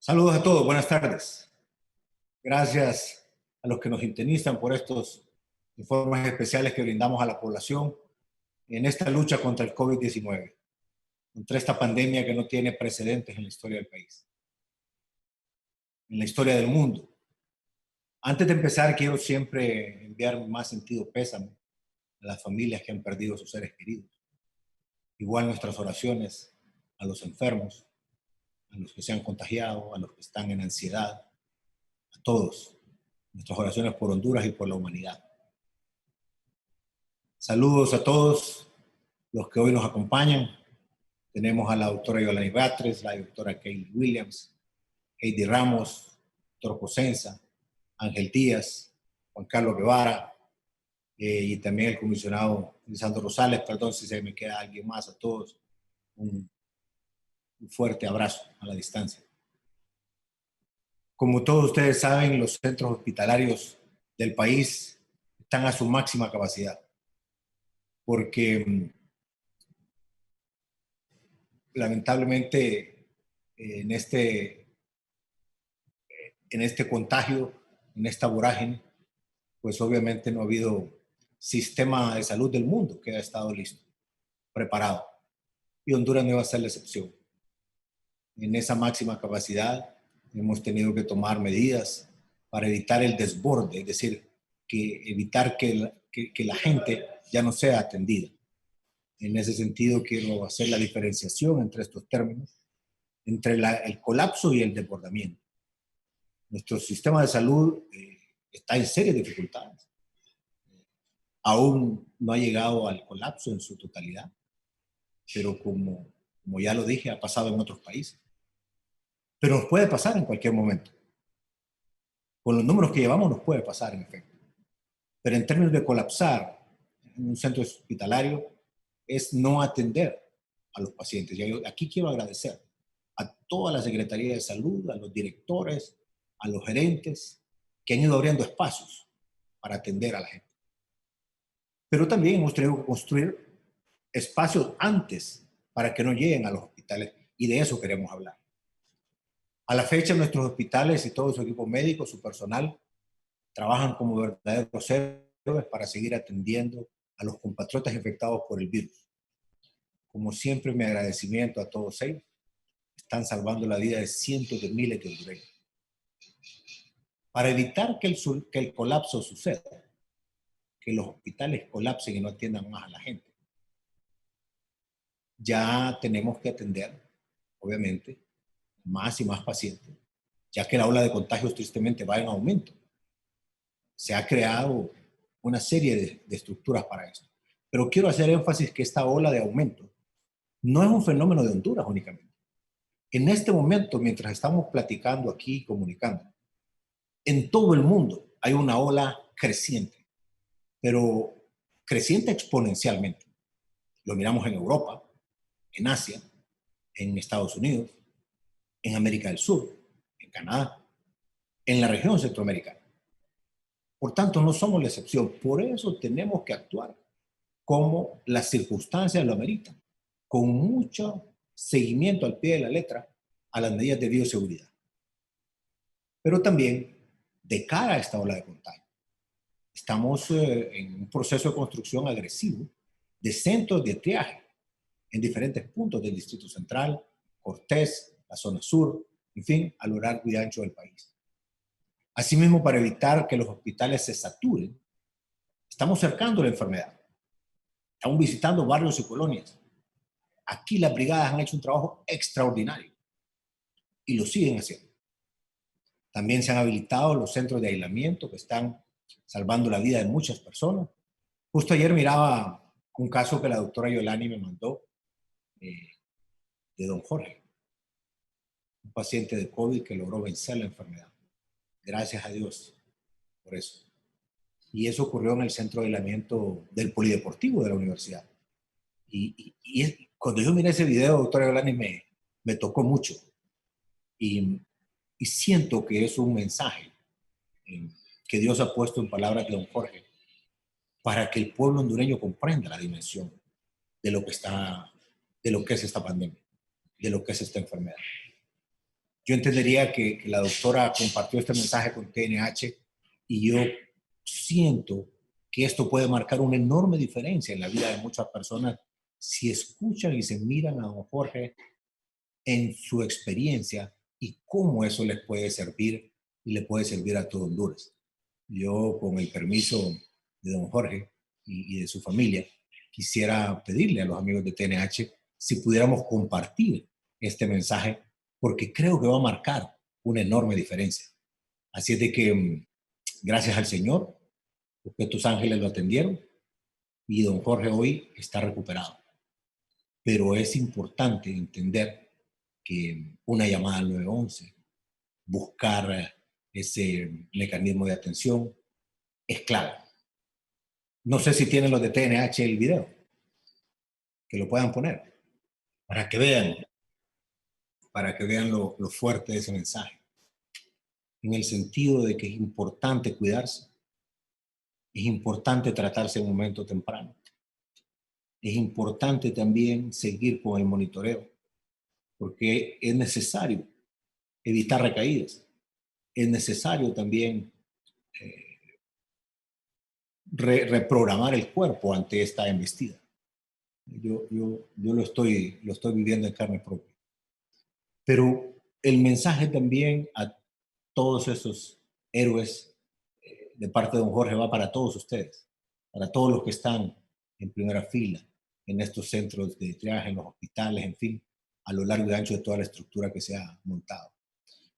Saludos a todos, buenas tardes. Gracias a los que nos sintonizan por estos informes especiales que brindamos a la población en esta lucha contra el COVID-19, contra esta pandemia que no tiene precedentes en la historia del país, en la historia del mundo. Antes de empezar, quiero siempre enviar mi más sentido pésame a las familias que han perdido a sus seres queridos. Igual nuestras oraciones a los enfermos, a los que se han contagiado, a los que están en ansiedad, a todos. Nuestras oraciones por Honduras y por la humanidad. Saludos a todos los que hoy nos acompañan. Tenemos a la doctora Yolani Batres, la doctora Kay Williams, Heidi Ramos, doctor Cosenza, Ángel Díaz, Juan Carlos Guevara, y también el comisionado Lisandro Rosales. Perdón si se me queda alguien más. A todos un fuerte abrazo a la distancia. Como todos ustedes saben, los centros hospitalarios del país están a su máxima capacidad, porque lamentablemente en este contagio, en esta vorágine, pues obviamente no ha habido sistema de salud del mundo que ha estado listo, preparado. Y Honduras no iba a ser la excepción. En esa máxima capacidad hemos tenido que tomar medidas para evitar el desborde, es decir, evitar que la gente ya no sea atendida. En ese sentido, quiero hacer la diferenciación entre estos términos, entre el colapso y el desbordamiento. Nuestro sistema de salud está en serias dificultades. Aún no ha llegado al colapso en su totalidad, pero como ya lo dije, ha pasado en otros países. Pero nos puede pasar en cualquier momento. Con los números que llevamos nos puede pasar, en efecto. Pero en términos de colapsar en un centro hospitalario es no atender a los pacientes. Y aquí quiero agradecer a toda la Secretaría de Salud, a los directores, a los gerentes que han ido abriendo espacios para atender a la gente. Pero también hemos tenido que construir espacios antes para que no lleguen a los hospitales, y de eso queremos hablar. A la fecha, nuestros hospitales y todo su equipo médico, su personal, trabajan como verdaderos héroes para seguir atendiendo a los compatriotas infectados por el virus. Como siempre, mi agradecimiento a todos ellos. Están salvando la vida de cientos de miles de hondureños. Para evitar que el colapso suceda, que los hospitales colapsen y no atiendan más a la gente, ya tenemos que atender, obviamente, más y más pacientes, ya que la ola de contagios tristemente va en aumento. Se ha creado una serie de estructuras para esto. Pero quiero hacer énfasis que esta ola de aumento no es un fenómeno de Honduras únicamente. En este momento, mientras estamos platicando aquí y comunicando, en todo el mundo hay una ola creciente, pero creciente exponencialmente. Lo miramos en Europa, en Asia, en Estados Unidos, en América del Sur, en Canadá, en la región centroamericana. Por tanto, no somos la excepción. Por eso tenemos que actuar como las circunstancias lo ameritan, con mucho seguimiento al pie de la letra a las medidas de bioseguridad. Pero también, de cara a esta ola de contagio, estamos en un proceso de construcción agresivo de centros de triaje en diferentes puntos del Distrito Central, Cortés, la zona sur, en fin, a lo largo y ancho del país. Asimismo, para evitar que los hospitales se saturen, estamos cercando la enfermedad. Estamos visitando barrios y colonias. Aquí las brigadas han hecho un trabajo extraordinario y lo siguen haciendo. También se han habilitado los centros de aislamiento que están salvando la vida de muchas personas. Justo ayer miraba un caso que la doctora Yolani me mandó de don Jorge, un paciente de COVID que logró vencer la enfermedad. Gracias a Dios por eso. Y eso ocurrió en el centro de aislamiento del polideportivo de la universidad. Y cuando yo miré ese video, doctora Yolani, me tocó mucho. Y siento que es un mensaje que Dios ha puesto en palabras de don Jorge para que el pueblo hondureño comprenda la dimensión de lo que es esta pandemia, de lo que es esta enfermedad. yo entendería que la doctora compartió este mensaje con TNH y yo siento que esto puede marcar una enorme diferencia en la vida de muchas personas si escuchan y se miran a don Jorge en su experiencia y cómo eso les puede servir y le puede servir a todo Honduras. Yo, con el permiso de don Jorge y de su familia, quisiera pedirle a los amigos de TNH si pudiéramos compartir este mensaje, porque creo que va a marcar una enorme diferencia. Así es de que, gracias al Señor, porque tus ángeles lo atendieron y don Jorge hoy está recuperado. Pero es importante entender que una llamada al 911, buscar ese mecanismo de atención, es clave. No sé si tienen los de TNH el video, que lo puedan poner, para que vean, lo fuerte de ese mensaje. En el sentido de que es importante cuidarse, es importante tratarse en un momento temprano. Es importante también seguir con el monitoreo, porque es necesario evitar recaídas. Es necesario también reprogramar el cuerpo ante esta embestida. Yo lo estoy viviendo en carne propia. Pero el mensaje también a todos esos héroes de parte de don Jorge va para todos ustedes, para todos los que están en primera fila, en estos centros de triaje, en los hospitales, en fin, a lo largo y ancho de toda la estructura que se ha montado.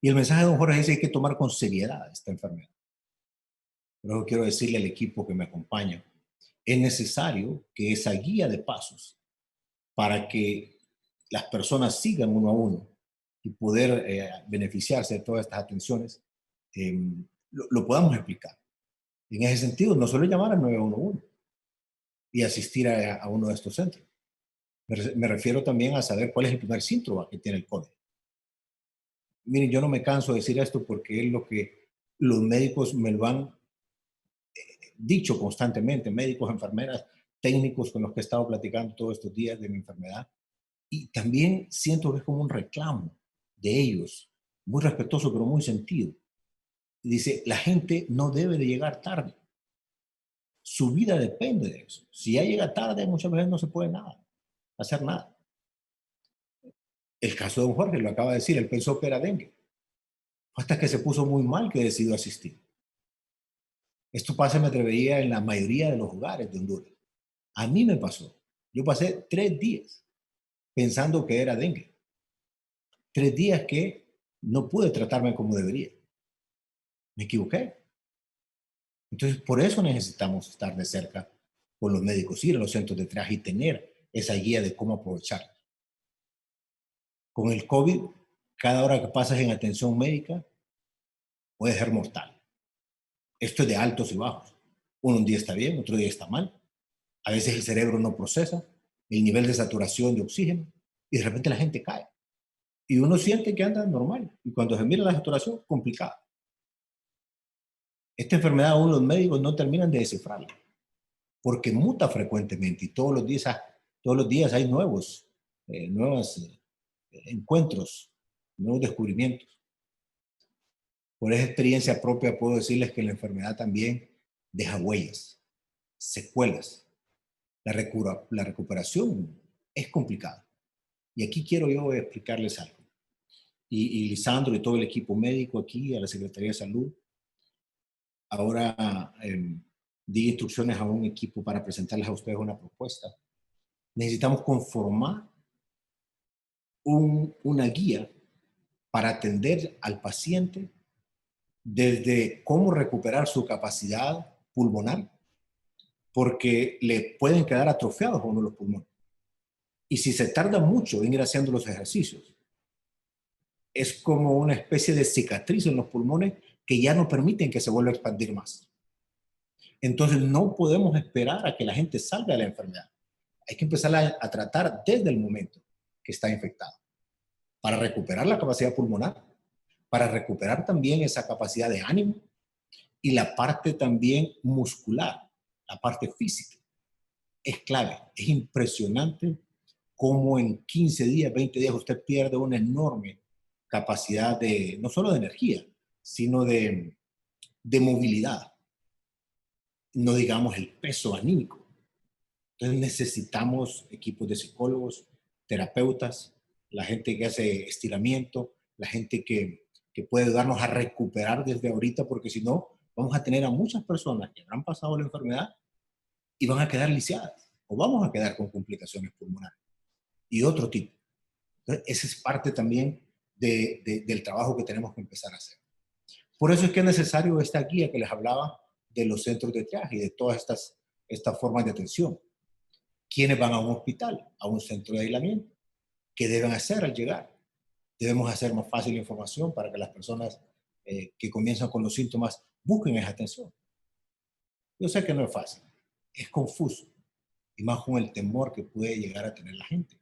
Y el mensaje de don Jorge es que hay que tomar con seriedad esta enfermedad. Pero quiero decirle al equipo que me acompaña, es necesario que esa guía de pasos para que las personas sigan uno a uno y poder beneficiarse de todas estas atenciones, lo podamos explicar. En ese sentido, no solo llamar al 911 y asistir a uno de estos centros. Me refiero también a saber cuál es el primer síntoma que tiene el COVID. Miren, yo no me canso de decir esto porque es lo que los médicos me lo han dicho constantemente, médicos, enfermeras, técnicos con los que he estado platicando todos estos días de mi enfermedad. Y también siento que es como un reclamo de ellos, muy respetuoso, pero muy sentido. Dice, la gente no debe de llegar tarde. Su vida depende de eso. Si ya llega tarde, muchas veces no se puede hacer nada. El caso de don Jorge, lo acaba de decir, él pensó que era dengue. Hasta que se puso muy mal que decidió asistir. Esto pasa, me atrevería, en la mayoría de los hogares de Honduras. A mí me pasó. Yo pasé 3 días pensando que era dengue. 3 días que no pude tratarme como debería. Me equivoqué. Entonces, por eso necesitamos estar de cerca con los médicos, ir a los centros de triaje y tener esa guía de cómo aprovechar. Con el COVID, cada hora que pasas en atención médica puede ser mortal. Esto es de altos y bajos. Un día está bien, otro día está mal. A veces el cerebro no procesa el nivel de saturación de oxígeno y de repente la gente cae. Y uno siente que anda normal. Y cuando se mira la saturación, complicada. Esta enfermedad aún los médicos no terminan de descifrarla, porque muta frecuentemente y todos los días hay nuevos encuentros, nuevos descubrimientos. Por esa experiencia propia puedo decirles que la enfermedad también deja huellas, secuelas. La recuperación es complicada. Y aquí quiero yo explicarles algo. Y Lisandro y todo el equipo médico aquí, a la Secretaría de Salud, ahora di instrucciones a un equipo para presentarles a ustedes una propuesta. Necesitamos conformar una guía para atender al paciente desde cómo recuperar su capacidad pulmonar, porque le pueden quedar atrofiados uno de los pulmones. Y si se tarda mucho en ir haciendo los ejercicios, es como una especie de cicatriz en los pulmones que ya no permiten que se vuelva a expandir más. Entonces no podemos esperar a que la gente salga de la enfermedad. Hay que empezar a tratar desde el momento que está infectado, para recuperar la capacidad pulmonar, para recuperar también esa capacidad de ánimo y la parte también muscular, la parte física. Es clave, es impresionante cómo en 15 días, 20 días usted pierde una enorme capacidad de, no solo de energía, sino de movilidad, no digamos el peso anímico. Entonces necesitamos equipos de psicólogos, terapeutas, la gente que hace estiramiento, la gente que puede ayudarnos a recuperar desde ahorita, porque si no, vamos a tener a muchas personas que habrán pasado la enfermedad y van a quedar lisiadas o vamos a quedar con complicaciones pulmonares y otro tipo. Entonces, esa es parte también del trabajo que tenemos que empezar a hacer. Por eso es que es necesario esta guía que les hablaba de los centros de triaje y de todas estas formas de atención. ¿Quiénes van a un hospital, a un centro de aislamiento? ¿Qué deben hacer al llegar? Debemos hacer más fácil la información para que las personas que comienzan con los síntomas busquen esa atención. Yo sé que no es fácil, es confuso, y más con el temor que puede llegar a tener la gente.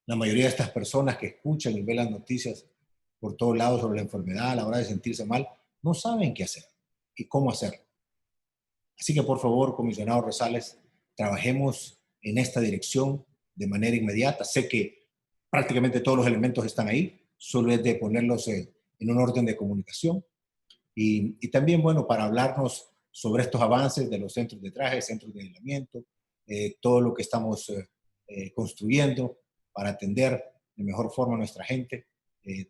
La mayoría de estas personas que escuchan y ven las noticias por todos lados sobre la enfermedad a la hora de sentirse mal, no saben qué hacer y cómo hacerlo. Así que por favor, comisionado Rosales, trabajemos en esta dirección de manera inmediata. Sé que prácticamente todos los elementos están ahí, solo es de ponerlos en un orden de comunicación. Y también, bueno, para hablarnos sobre estos avances de los centros de traje, centros de aislamiento, todo lo que estamos construyendo para atender de mejor forma a nuestra gente.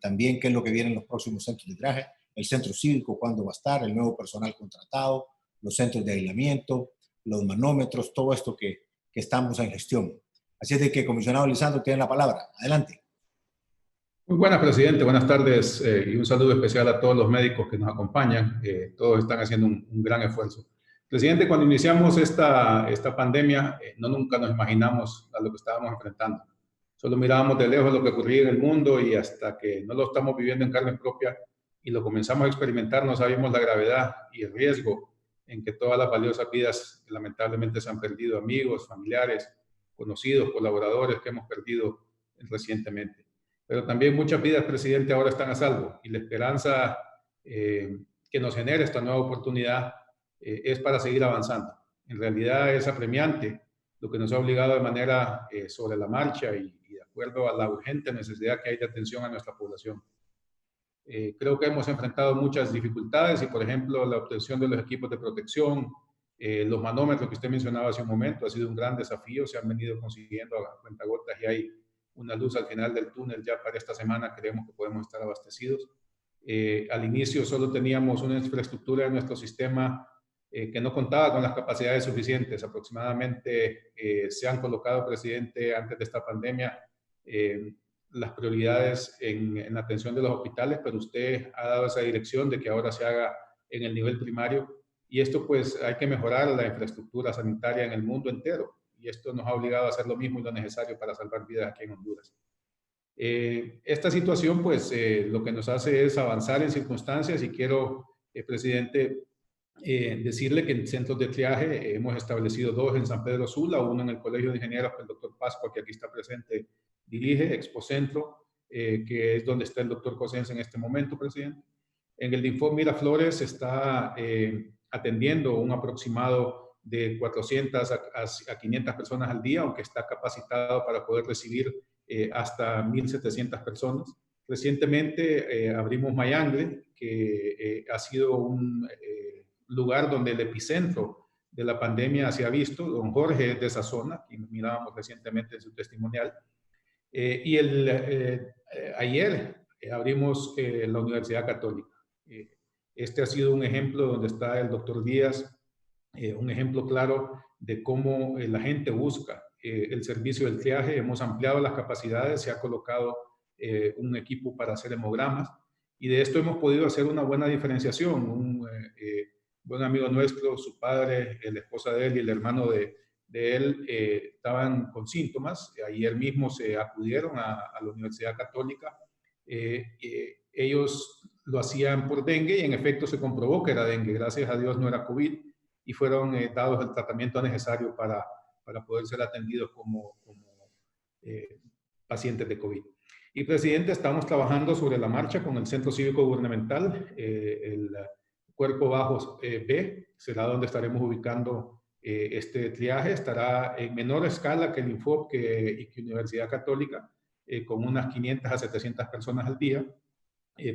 También qué es lo que viene en los próximos centros de traje, el centro cívico, cuándo va a estar, el nuevo personal contratado, los centros de aislamiento, los manómetros, todo esto que estamos en gestión. Así es de que, comisionado Lisandro, tiene la palabra. Adelante. Muy buenas, presidente. Buenas tardes y un saludo especial a todos los médicos que nos acompañan. Todos están haciendo un gran esfuerzo. Presidente, cuando iniciamos esta pandemia, no nunca nos imaginamos a lo que estábamos enfrentando. Solo mirábamos de lejos lo que ocurría en el mundo y hasta que no lo estamos viviendo en carne propia y lo comenzamos a experimentar, no sabíamos la gravedad y el riesgo en que todas las valiosas vidas que lamentablemente se han perdido, amigos, familiares, conocidos, colaboradores que hemos perdido recientemente. Pero también muchas vidas, presidente, ahora están a salvo y la esperanza que nos genera esta nueva oportunidad es para seguir avanzando. En realidad es apremiante lo que nos ha obligado de manera sobre la marcha y de acuerdo a la urgente necesidad que hay de atención a nuestra población. Creo que hemos enfrentado muchas dificultades y, por ejemplo, la obtención de los equipos de protección, los manómetros que usted mencionaba hace un momento, ha sido un gran desafío, se han venido consiguiendo a cuentagotas y hay una luz al final del túnel. Ya para esta semana creemos que podemos estar abastecidos. Al inicio solo teníamos una infraestructura en nuestro sistema que no contaba con las capacidades suficientes. Aproximadamente se han colocado, presidente, antes de esta pandemia, las prioridades en la atención de los hospitales, pero usted ha dado esa dirección de que ahora se haga en el nivel primario y esto pues hay que mejorar la infraestructura sanitaria en el mundo entero y esto nos ha obligado a hacer lo mismo y lo necesario para salvar vidas aquí en Honduras. Esta situación pues lo que nos hace es avanzar en circunstancias y quiero, presidente, decirle que en centros de triaje hemos establecido 2 en San Pedro Sula, uno en el Colegio de Ingenieros que el doctor Pascua, que aquí está presente, dirige, Expocentro, que es donde está el doctor Cosenza en este momento, presidente. En el Dinfo Miraflores está atendiendo un aproximado de 400 a 500 personas al día, aunque está capacitado para poder recibir hasta 1.700 personas. Recientemente abrimos Mayangle, que ha sido un lugar donde el epicentro de la pandemia se ha visto. Don Jorge es de esa zona, y mirábamos recientemente en su testimonial. Ayer abrimos la Universidad Católica. Este ha sido un ejemplo donde está el doctor Díaz, un ejemplo claro de cómo la gente busca el servicio del triaje. Hemos ampliado las capacidades, se ha colocado un equipo para hacer hemogramas y de esto hemos podido hacer una buena diferenciación. Un buen amigo nuestro, su padre, la esposa de él y el hermano de él estaban con síntomas. Ayer mismo se acudieron a la Universidad Católica. Ellos lo hacían por dengue y en efecto se comprobó que era dengue. Gracias a Dios no era COVID y fueron dados el tratamiento necesario para poder ser atendidos como pacientes de COVID. Y, presidente, estamos trabajando sobre la marcha con el Centro Cívico Gubernamental. El Cuerpo Bajo B será donde estaremos ubicando este triaje. Estará en menor escala que el Infop y que Universidad Católica, con unas 500 a 700 personas al día,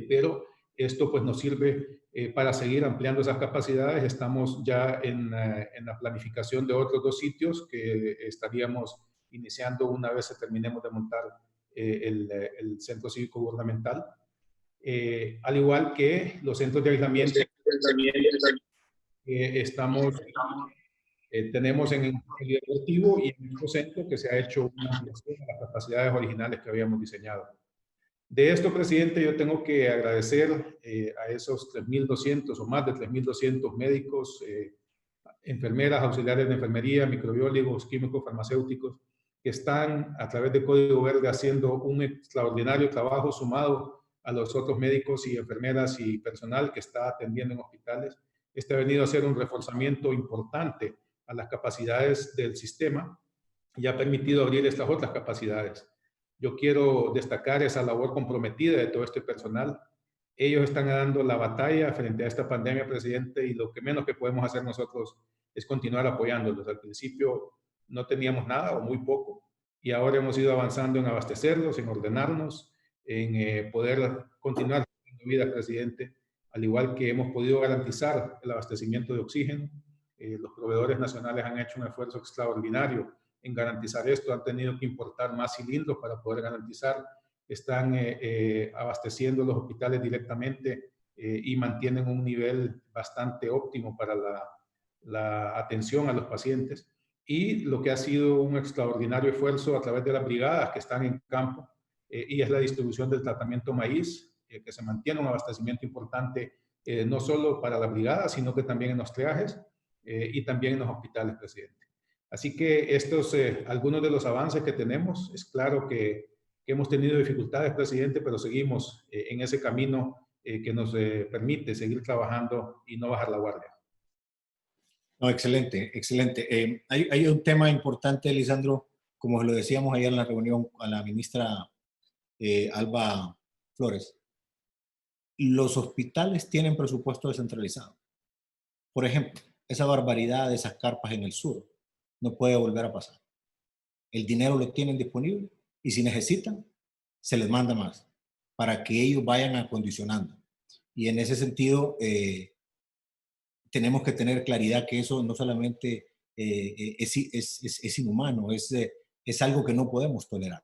pero esto pues nos sirve para seguir ampliando esas capacidades. Estamos ya en la planificación de otros 2 sitios que estaríamos iniciando una vez que terminemos de montar el centro cívico gubernamental. Al igual que los centros de aislamiento, tenemos en el deportivo y en el centro que se ha hecho una ampliación a las capacidades originales que habíamos diseñado. De esto, presidente, yo tengo que agradecer a esos 3.200 o más de 3.200 médicos, enfermeras, auxiliares de enfermería, microbiólogos, químicos, farmacéuticos, que están a través de Código Verde haciendo un extraordinario trabajo sumado a los otros médicos y enfermeras y personal que está atendiendo en hospitales. Este ha venido a ser un reforzamiento importante a las capacidades del sistema y ha permitido abrir estas otras capacidades. Yo quiero destacar esa labor comprometida de todo este personal. Ellos están dando la batalla frente a esta pandemia, presidente, y lo que menos que podemos hacer nosotros es continuar apoyándolos. Al principio no teníamos nada o muy poco, y ahora hemos ido avanzando en abastecerlos, en ordenarnos, en poder continuar haciendo vida, presidente, al igual que hemos podido garantizar el abastecimiento de oxígeno. Los proveedores nacionales han hecho un esfuerzo extraordinario en garantizar esto, han tenido que importar más cilindros para poder garantizar, están abasteciendo los hospitales directamente y mantienen un nivel bastante óptimo para la atención a los pacientes. Y lo que ha sido un extraordinario esfuerzo a través de las brigadas que están en campo, y es la distribución del tratamiento maíz, que se mantiene un abastecimiento importante, no solo para la brigada, sino que también en los triajes y también en los hospitales, presidente. Así que estos, algunos de los avances que tenemos, es claro que hemos tenido dificultades, presidente, pero seguimos en ese camino que nos permite seguir trabajando y no bajar la guardia. No, excelente, excelente. Hay un tema importante, Lisandro, como lo decíamos ayer en la reunión con la ministra Alba Flores. Los hospitales tienen presupuesto descentralizado. Por ejemplo, esa barbaridad de esas carpas en el sur no puede volver a pasar. El dinero lo tienen disponible y si necesitan, se les manda más para que ellos vayan acondicionando. Y en ese sentido, tenemos que tener claridad que eso no solamente es inhumano, es algo que no podemos tolerar.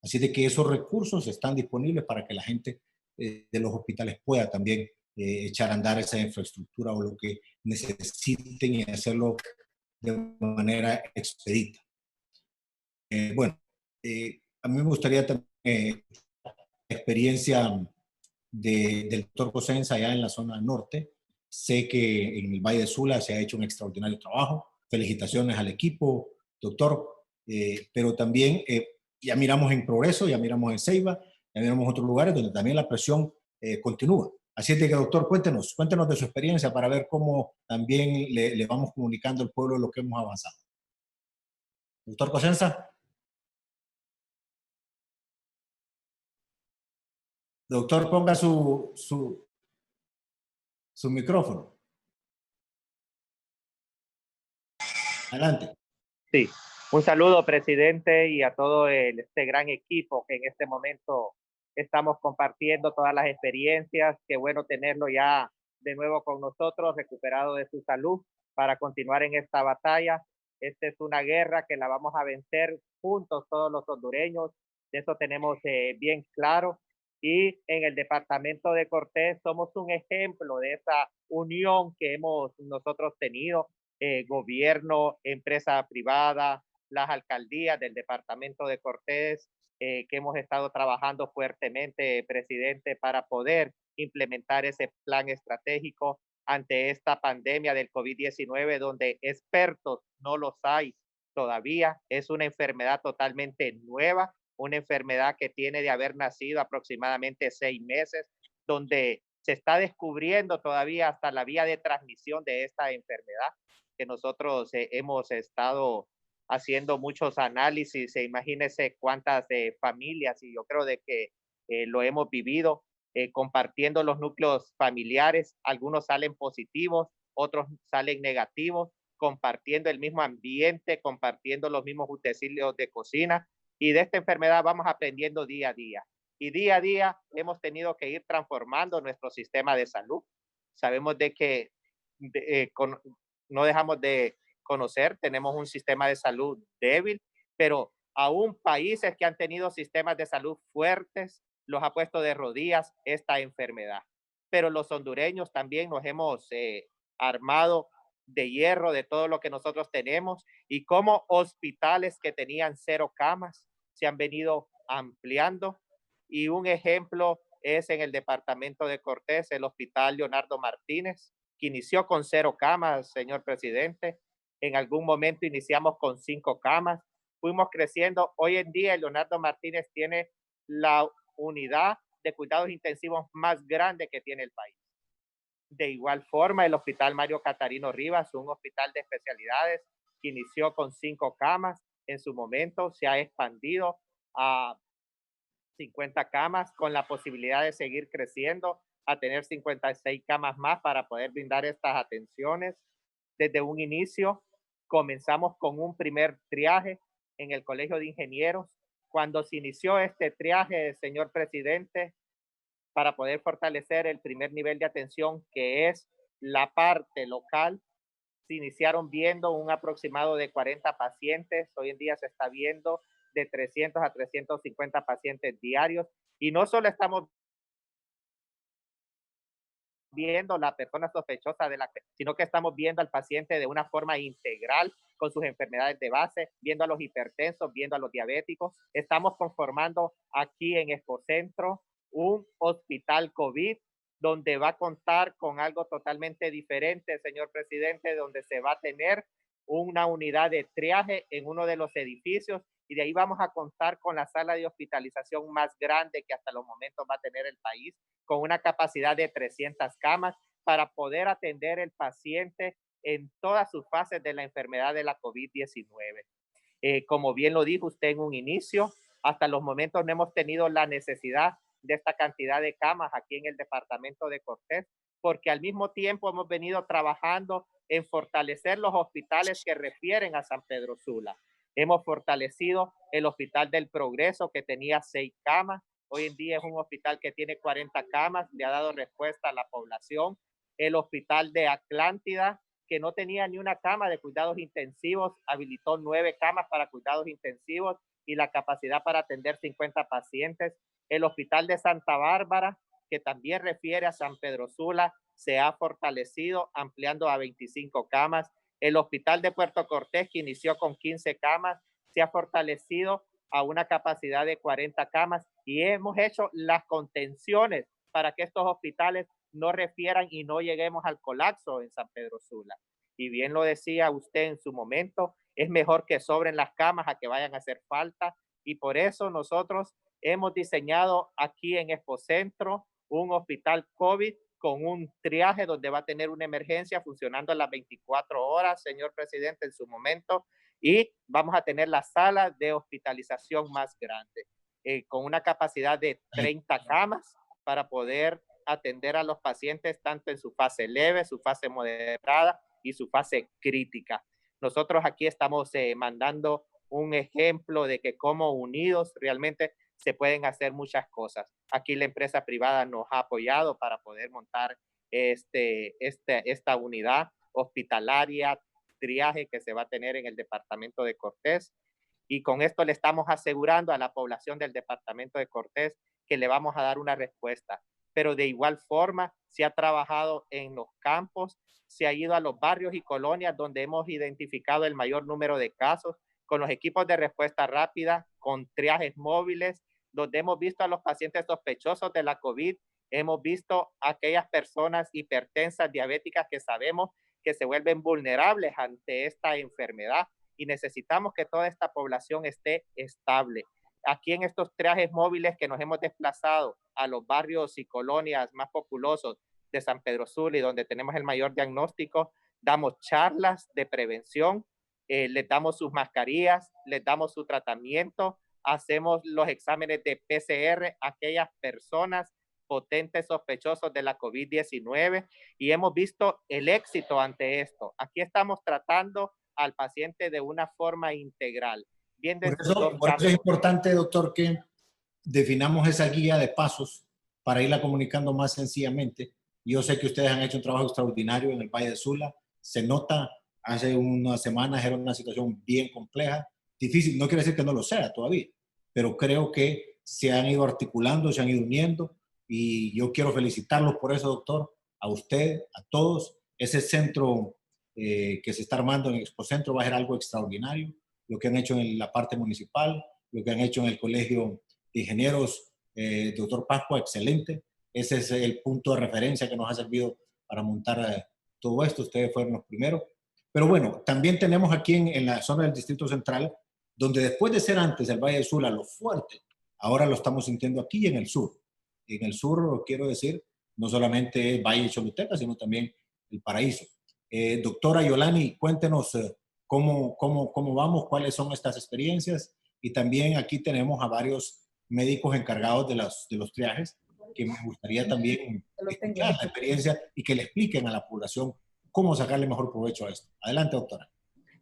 Así de que esos recursos están disponibles para que la gente de los hospitales pueda también echar a andar esa infraestructura o lo que necesiten y hacerlo de manera expedita. Bueno, a mí me gustaría también la experiencia del doctor Cosenza allá en la zona norte. Sé que en el Valle de Sula se ha hecho un extraordinario trabajo. Felicitaciones al equipo, doctor. Pero también ya miramos en Progreso, ya miramos en Ceiba, ya miramos en otros lugares donde también la presión continúa. Así es de que, doctor, cuéntenos de su experiencia para ver cómo también le vamos comunicando al pueblo lo que hemos avanzado. Doctor Cosenza. Doctor, ponga su micrófono. Adelante. Sí, un saludo, presidente, y a todo este gran equipo que en este momento estamos compartiendo todas las experiencias. Qué bueno tenerlo ya de nuevo con nosotros, recuperado de su salud, para continuar en esta batalla. Esta es una guerra que la vamos a vencer juntos todos los hondureños, de eso tenemos bien claro. Y en el departamento de Cortés somos un ejemplo de esa unión que hemos nosotros tenido. Gobierno, empresa privada, las alcaldías del departamento de Cortés, que hemos estado trabajando fuertemente, presidente, para poder implementar ese plan estratégico ante esta pandemia del COVID-19, donde expertos no los hay todavía. Es una enfermedad totalmente nueva, una enfermedad que tiene de haber nacido aproximadamente 6 meses, donde se está descubriendo todavía hasta la vía de transmisión de esta enfermedad, que nosotros hemos estado haciendo muchos análisis. Imagínense cuántas familias, y yo creo de que lo hemos vivido, compartiendo los núcleos familiares. Algunos salen positivos, otros salen negativos, compartiendo el mismo ambiente, compartiendo los mismos utensilios de cocina, y de esta enfermedad vamos aprendiendo día a día. Y día a día hemos tenido que ir transformando nuestro sistema de salud. Sabemos de que no dejamos de conocer, tenemos un sistema de salud débil, pero aún países que han tenido sistemas de salud fuertes los ha puesto de rodillas esta enfermedad. Pero los hondureños también nos hemos armado de hierro de todo lo que nosotros tenemos y como hospitales que tenían 0 camas se han venido ampliando. Y un ejemplo es en el departamento de Cortés, el Hospital Leonardo Martínez, que inició con 0 camas, señor presidente. En algún momento iniciamos con 5 camas. Fuimos creciendo. Hoy en día el Leonardo Martínez tiene la unidad de cuidados intensivos más grande que tiene el país. De igual forma, el Hospital Mario Catarino Rivas, un hospital de especialidades que inició con 5 camas, en su momento se ha expandido a 50 camas con la posibilidad de seguir creciendo a tener 56 camas más para poder brindar estas atenciones. Desde un inicio comenzamos con un primer triaje en el Colegio de Ingenieros. Cuando se inició este triaje, señor presidente, para poder fortalecer el primer nivel de atención, que es la parte local, se iniciaron viendo un aproximado de 40 pacientes. Hoy en día se está viendo de 300 a 350 pacientes diarios. Y no solo estamos viendo la persona sospechosa sino que estamos viendo al paciente de una forma integral con sus enfermedades de base, viendo a los hipertensos, viendo a los diabéticos. Estamos conformando aquí en Expocentro un hospital COVID donde va a contar con algo totalmente diferente, señor presidente, donde se va a tener una unidad de triaje en uno de los edificios y de ahí vamos a contar con la sala de hospitalización más grande que hasta los momentos va a tener el país, con una capacidad de 300 camas para poder atender el paciente en todas sus fases de la enfermedad de la COVID-19. Como bien lo dijo usted en un inicio, hasta los momentos no hemos tenido la necesidad de esta cantidad de camas aquí en el departamento de Cortés, porque al mismo tiempo hemos venido trabajando en fortalecer los hospitales que refieren a San Pedro Sula. Hemos fortalecido el Hospital del Progreso, que tenía 6 camas. Hoy en día es un hospital que tiene 40 camas, le ha dado respuesta a la población. El Hospital de Atlántida, que no tenía ni una cama de cuidados intensivos, habilitó 9 camas para cuidados intensivos y la capacidad para atender 50 pacientes. El Hospital de Santa Bárbara, que también refiere a San Pedro Sula, se ha fortalecido ampliando a 25 camas. El Hospital de Puerto Cortés, que inició con 15 camas, se ha fortalecido a una capacidad de 40 camas y hemos hecho las contenciones para que estos hospitales no refieran y no lleguemos al colapso en San Pedro Sula. Y bien lo decía usted en su momento, es mejor que sobren las camas a que vayan a hacer falta y por eso nosotros hemos diseñado aquí en Expocentro un hospital COVID con un triaje donde va a tener una emergencia funcionando a las 24 horas, señor presidente, en su momento, y vamos a tener la sala de hospitalización más grande, con una capacidad de 30 camas para poder atender a los pacientes tanto en su fase leve, su fase moderada y su fase crítica. Nosotros aquí estamos mandando un ejemplo de que como unidos realmente se pueden hacer muchas cosas. Aquí la empresa privada nos ha apoyado para poder montar esta unidad hospitalaria, triaje que se va a tener en el departamento de Cortés. Y con esto le estamos asegurando a la población del departamento de Cortés que le vamos a dar una respuesta. Pero de igual forma se ha trabajado en los campos, se ha ido a los barrios y colonias donde hemos identificado el mayor número de casos con los equipos de respuesta rápida, con triajes móviles, donde hemos visto a los pacientes sospechosos de la COVID, hemos visto a aquellas personas hipertensas, diabéticas que sabemos que se vuelven vulnerables ante esta enfermedad y necesitamos que toda esta población esté estable. Aquí en estos triajes móviles que nos hemos desplazado a los barrios y colonias más populosos de San Pedro Sula y donde tenemos el mayor diagnóstico, damos charlas de prevención, les damos sus mascarillas, les damos su tratamiento, hacemos los exámenes de PCR a aquellas personas potentes sospechosos de la COVID-19 y hemos visto el éxito ante esto. Aquí estamos tratando al paciente de una forma integral, Viendo Por eso es importante, doctor, que definamos esa guía de pasos para irla comunicando más sencillamente. Yo sé que ustedes han hecho un trabajo extraordinario en el Valle de Sula. Se nota, hace unas semanas era una situación bien compleja, difícil. No quiere decir que no lo sea todavía, pero creo que se han ido articulando, se han ido uniendo y yo quiero felicitarlos por eso, doctor, a usted, a todos. Ese centro que se está armando en Expocentro va a ser algo extraordinario. Lo que han hecho en la parte municipal, lo que han hecho en el Colegio de Ingenieros, doctor Pascua, excelente. Ese es el punto de referencia que nos ha servido para montar todo esto. Ustedes fueron los primeros. Pero bueno, también tenemos aquí en la zona del Distrito Central, donde después de ser antes el Valle de Sula lo fuerte, ahora lo estamos sintiendo aquí en el sur. En el sur, quiero decir, no solamente Valle de Choluteca, sino también el Paraíso. Doctora Yolani, cuéntenos cómo vamos, cuáles son estas experiencias. Y también aquí tenemos a varios médicos encargados de los triajes, que me gustaría también escuchar la experiencia y que le expliquen a la población cómo sacarle mejor provecho a esto. Adelante, doctora.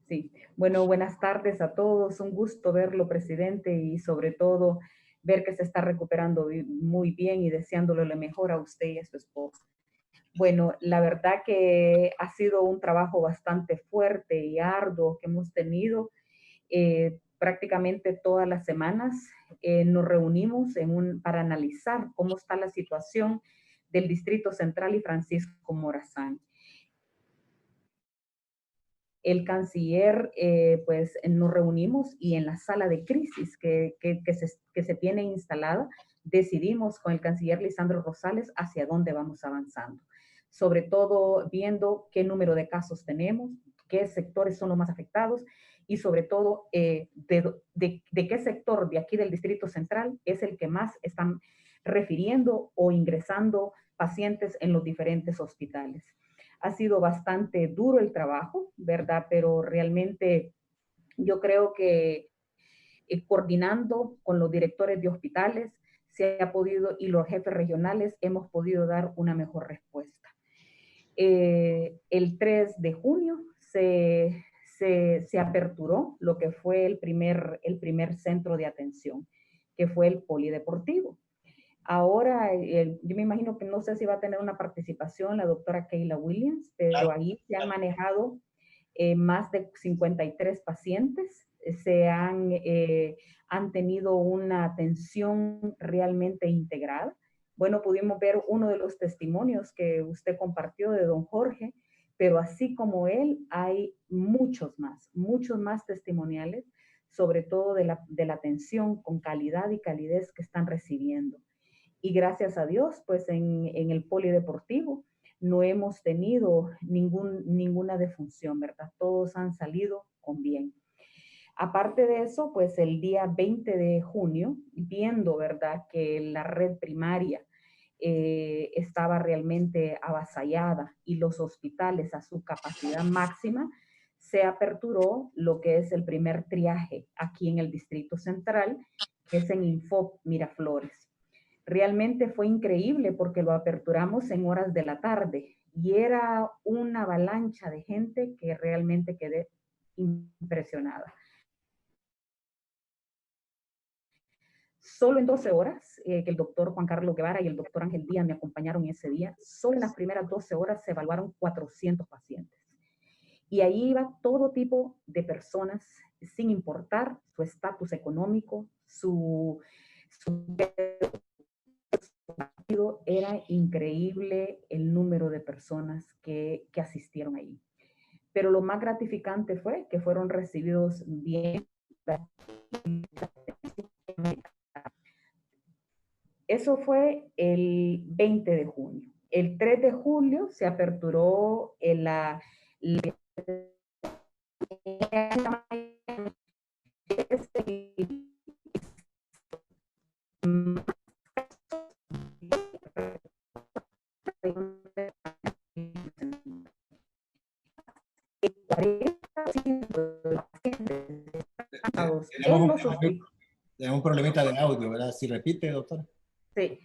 Sí, bueno, buenas tardes a todos. Un gusto verlo, presidente, y sobre todo ver que se está recuperando muy bien y deseándole lo mejor a usted y a su esposa. Bueno, la verdad que ha sido un trabajo bastante fuerte y arduo que hemos tenido. Prácticamente todas las semanas nos reunimos para analizar cómo está la situación del Distrito Central y Francisco Morazán. El canciller, pues nos reunimos y en la sala de crisis que se tiene instalada, decidimos con el canciller Lisandro Rosales hacia dónde vamos avanzando. Sobre todo viendo qué número de casos tenemos, qué sectores son los más afectados y sobre todo de qué sector de aquí del Distrito Central es el que más están refiriendo o ingresando pacientes en los diferentes hospitales. Ha sido bastante duro el trabajo, ¿verdad? Pero realmente yo creo que coordinando con los directores de hospitales se ha podido, y los jefes regionales, hemos podido dar una mejor respuesta. El 3 de junio se aperturó lo que fue el primer centro de atención, que fue el polideportivo. Ahora, yo me imagino que no sé si va a tener una participación la doctora Keila Williams, pero ahí se han manejado más de 53 pacientes, han tenido una atención realmente integrada. Bueno, pudimos ver uno de los testimonios que usted compartió de don Jorge, pero así como él, hay muchos más testimoniales, sobre todo de la atención con calidad y calidez que están recibiendo. Y gracias a Dios, pues en el polideportivo no hemos tenido ninguna defunción, ¿verdad? Todos han salido con bien. Aparte de eso, pues el día 20 de junio, viendo, ¿verdad?, que la red primaria estaba realmente avasallada y los hospitales a su capacidad máxima, se aperturó lo que es el primer triaje aquí en el Distrito Central, que es en Infop Miraflores. Realmente fue increíble porque lo aperturamos en horas de la tarde y era una avalancha de gente que realmente quedé impresionada. Solo en 12 horas, que el doctor Juan Carlos Guevara y el doctor Ángel Díaz me acompañaron ese día, solo en las primeras 12 horas se evaluaron 400 pacientes. Y ahí iba todo tipo de personas, sin importar su estatus económico, era increíble el número de personas que asistieron ahí. Pero lo más gratificante fue que fueron recibidos bien. Eso fue el 20 de junio. El 3 de julio se aperturó Tenemos un problemita de audio, ¿verdad? Si repite, doctora. Sí.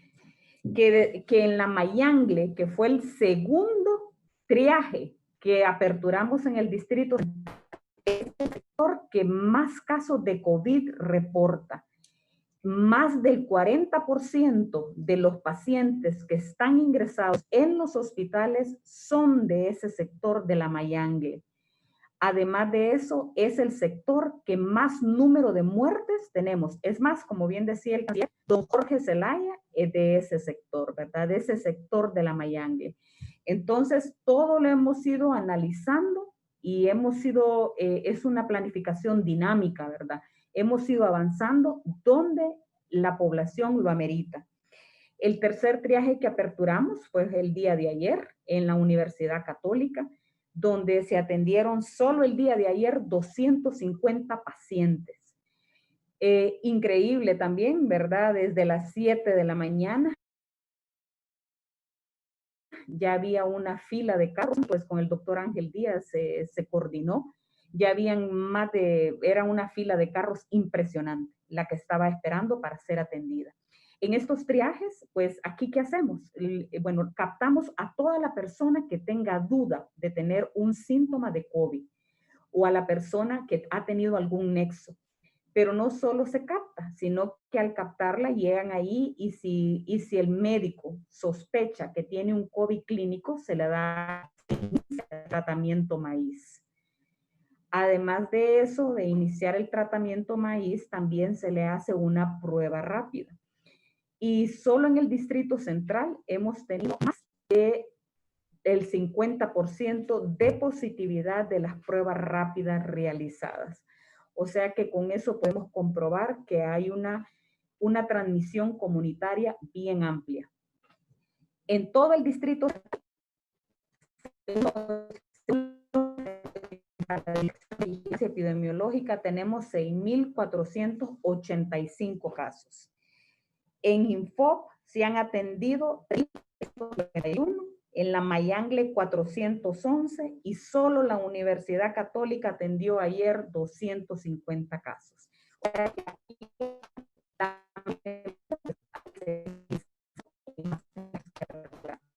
Que en la Mayangle, que fue el segundo triaje que aperturamos en el distrito, que más casos de COVID reporta. Más del 40% de los pacientes que están ingresados en los hospitales son de ese sector de la Mayangle. Además de eso, es el sector que más número de muertes tenemos. Es más, como bien decía el canciller, don Jorge Zelaya es de ese sector, ¿verdad? De ese sector de la Mayangue. Entonces, todo lo hemos ido analizando y hemos ido, es una planificación dinámica, ¿verdad? Hemos ido avanzando donde la población lo amerita. El tercer triaje que aperturamos fue el día de ayer en la Universidad Católica, donde se atendieron solo el día de ayer 250 pacientes. Increíble también, ¿verdad? Desde las 7 de la mañana ya había una fila de carros, pues con el doctor Ángel Díaz se coordinó. Ya habían era una fila de carros impresionante, la que estaba esperando para ser atendida. En estos triajes, pues aquí, ¿qué hacemos? Bueno, captamos a toda la persona que tenga duda de tener un síntoma de COVID o a la persona que ha tenido algún nexo. Pero no solo se capta, sino que al captarla llegan ahí y si el médico sospecha que tiene un COVID clínico, se le da tratamiento maíz. Además de eso, de iniciar el tratamiento maíz, también se le hace una prueba rápida. Y solo en el Distrito Central hemos tenido más del 50% de positividad de las pruebas rápidas realizadas. O sea que con eso podemos comprobar que hay una transmisión comunitaria bien amplia. En todo el distrito epidemiológica tenemos 6.485 casos. En Infop se han atendido 391, en la Mayangle 411 y solo la Universidad Católica atendió ayer 250 casos.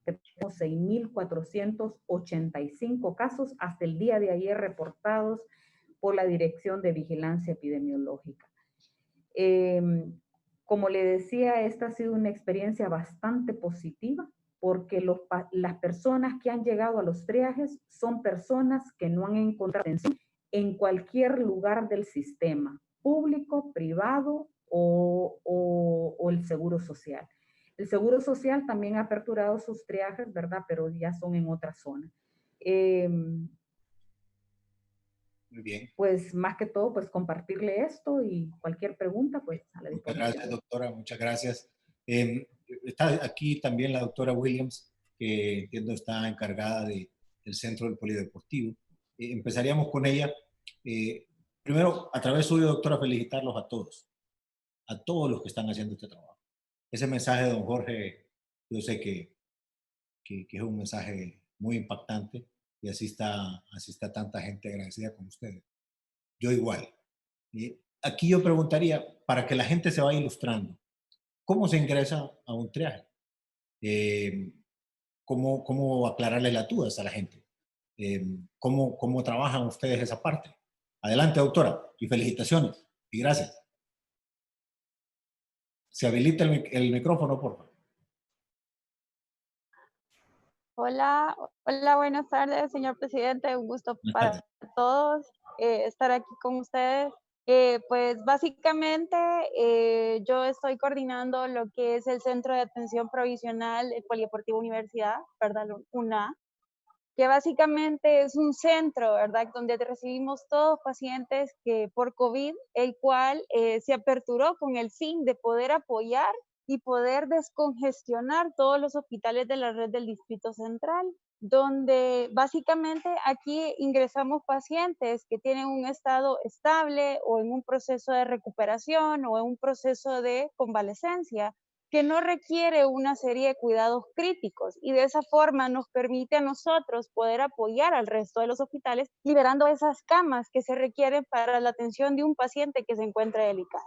Tenemos 6.485 casos hasta el día de ayer reportados por la Dirección de Vigilancia Epidemiológica. Como le decía, esta ha sido una experiencia bastante positiva porque las personas que han llegado a los triajes son personas que no han encontrado atención en cualquier lugar del sistema, público, privado o el Seguro Social. El Seguro Social también ha aperturado sus triajes, ¿verdad? Pero ya son en otra zona. Muy bien. Pues más que todo, pues compartirle esto y cualquier pregunta, pues a la disposición. Muchas gracias, doctora, muchas gracias. Está aquí también la doctora Williams, que entiendo está encargada del Centro del Polideportivo. Empezaríamos con ella. Primero, a través suyo, doctora, felicitarlos a todos los que están haciendo este trabajo. Ese mensaje de don Jorge, yo sé que es un mensaje muy impactante y así está tanta gente agradecida con ustedes. Yo igual. Aquí yo preguntaría, para que la gente se vaya ilustrando, ¿cómo se ingresa a un triaje? ¿Cómo aclararle las dudas a la gente? ¿Cómo trabajan ustedes esa parte? Adelante, doctora, y felicitaciones, y gracias. Se habilita el micrófono, por favor. Hola, buenas tardes, señor presidente. Un gusto para todos estar aquí con ustedes. Pues básicamente yo estoy coordinando lo que es el Centro de Atención Provisional del Polideportivo Universidad, ¿verdad? UNA, que básicamente es un centro, ¿verdad? Donde recibimos todos pacientes que por COVID, el cual se aperturó con el fin de poder apoyar y poder descongestionar todos los hospitales de la red del Distrito Central, donde básicamente aquí ingresamos pacientes que tienen un estado estable o en un proceso de recuperación o en un proceso de convalecencia, que no requiere una serie de cuidados críticos y de esa forma nos permite a nosotros poder apoyar al resto de los hospitales liberando esas camas que se requieren para la atención de un paciente que se encuentra delicado.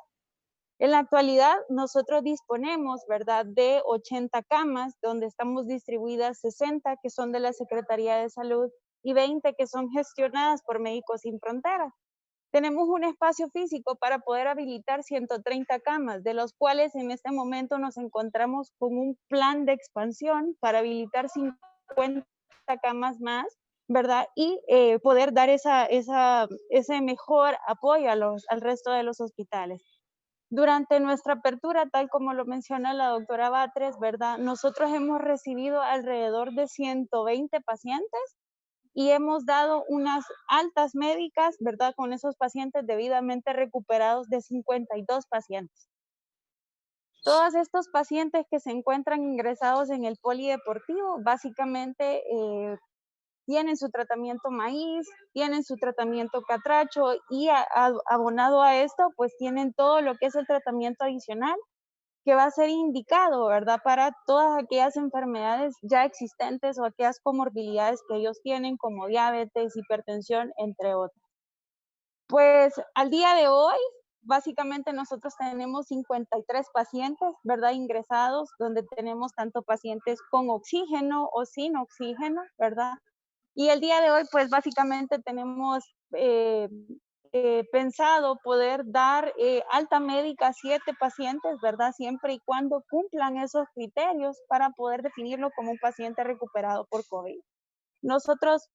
En la actualidad nosotros disponemos, ¿verdad?, de 80 camas donde estamos distribuidas 60 que son de la Secretaría de Salud y 20 que son gestionadas por Médicos Sin Fronteras. tenemos un espacio físico para poder habilitar 130 camas, de los cuales en este momento nos encontramos con un plan de expansión para habilitar 50 camas más, ¿verdad? Y poder dar ese mejor apoyo al resto de los hospitales. Durante nuestra apertura, tal como lo menciona la doctora Batres, ¿verdad? Nosotros hemos recibido alrededor de 120 pacientes y hemos dado unas altas médicas, ¿verdad? Con esos pacientes debidamente recuperados de 52 pacientes. Todos estos pacientes que se encuentran ingresados en el polideportivo, básicamente tienen su tratamiento maíz, tienen su tratamiento catracho y abonado a esto, pues tienen todo lo que es el tratamiento adicional que va a ser indicado, ¿verdad? Para todas aquellas enfermedades ya existentes o aquellas comorbilidades que ellos tienen, como diabetes, hipertensión, entre otras. Pues al día de hoy, básicamente nosotros tenemos 53 pacientes, ¿verdad? Ingresados, donde tenemos tanto pacientes con oxígeno o sin oxígeno, ¿verdad? Y el día de hoy, pues básicamente tenemos pensado poder dar alta médica a 7 pacientes, ¿verdad? Siempre y cuando cumplan esos criterios para poder definirlo como un paciente recuperado por COVID. Nosotros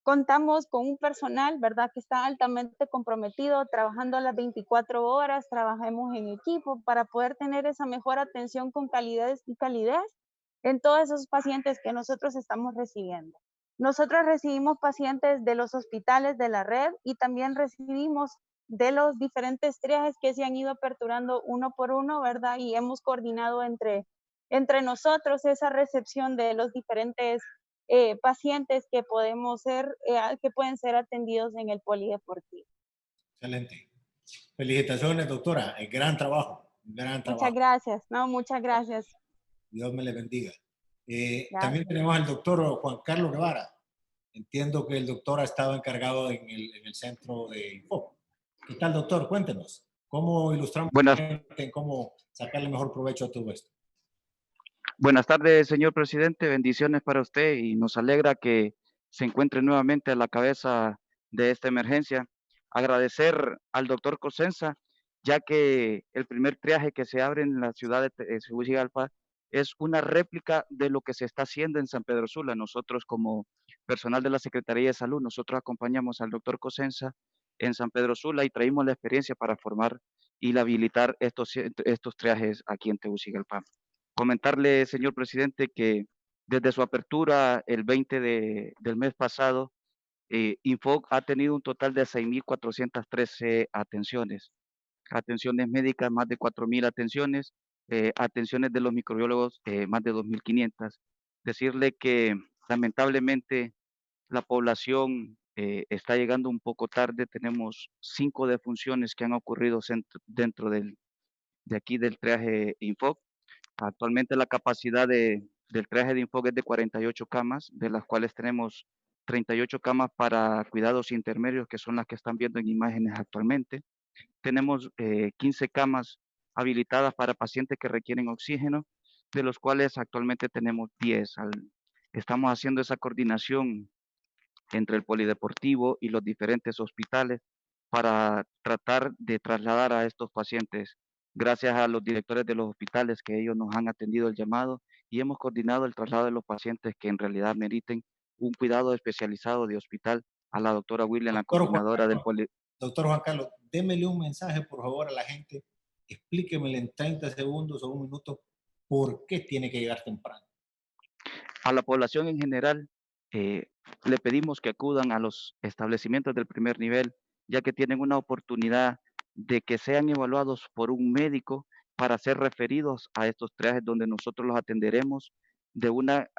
contamos con un personal, ¿verdad? Que está altamente comprometido, trabajando a las 24 horas, trabajamos en equipo para poder tener esa mejor atención con calidez y calidez en todos esos pacientes que nosotros estamos recibiendo. Nosotros recibimos pacientes de los hospitales de la red y también recibimos de los diferentes triajes que se han ido aperturando uno por uno, ¿verdad? Y hemos coordinado entre nosotros esa recepción de los diferentes pacientes que que pueden ser atendidos en el polideportivo. Excelente. Felicitaciones, doctora. El gran trabajo. Gran trabajo. Muchas gracias. No, muchas gracias. Dios me le bendiga. Gracias. También tenemos al doctor Juan Carlos Guevara. Entiendo que el doctor ha estado encargado en el centro de Info. ¿Qué tal, doctor? Cuéntenos. ¿Cómo ilustramos en cómo sacarle mejor provecho a todo esto? Buenas tardes, señor presidente. Bendiciones para usted y nos alegra que se encuentre nuevamente a la cabeza de esta emergencia. Agradecer al doctor Cosenza, ya que el primer triaje que se abre en la ciudad de Tegucigalpa es una réplica de lo que se está haciendo en San Pedro Sula. Nosotros como personal de la Secretaría de Salud, nosotros acompañamos al doctor Cosenza en San Pedro Sula y traímos la experiencia para formar y habilitar estos triajes aquí en Tegucigalpa. Comentarle, señor presidente, que desde su apertura el 20 del mes pasado, Infoc ha tenido un total de 6.413 atenciones. Atenciones médicas, más de 4.000 atenciones. Atenciones de los microbiólogos, más de 2.500. Decirle que lamentablemente la población está llegando un poco tarde. Tenemos 5 defunciones que han ocurrido dentro de aquí del triaje Infoc. Actualmente la capacidad del triaje de Infoc es de 48 camas, de las cuales tenemos 38 camas para cuidados intermedios, que son las que están viendo en imágenes actualmente. Tenemos 15 camas habilitadas para pacientes que requieren oxígeno, de los cuales actualmente tenemos 10. Estamos haciendo esa coordinación entre el polideportivo y los diferentes hospitales para tratar de trasladar a estos pacientes. Gracias a los directores de los hospitales que ellos nos han atendido el llamado y hemos coordinado el traslado de los pacientes que en realidad meriten un cuidado especializado de hospital a la doctora William, la coordinadora del poli. Doctor Juan Carlos, démele un mensaje, por favor, a la gente. Explíquemele en 30 segundos o un minuto por qué tiene que llegar temprano. A la población en general, le pedimos que acudan a los establecimientos del primer nivel, ya que tienen una oportunidad de que sean evaluados por un médico para ser referidos a estos triajes donde nosotros los atenderemos de una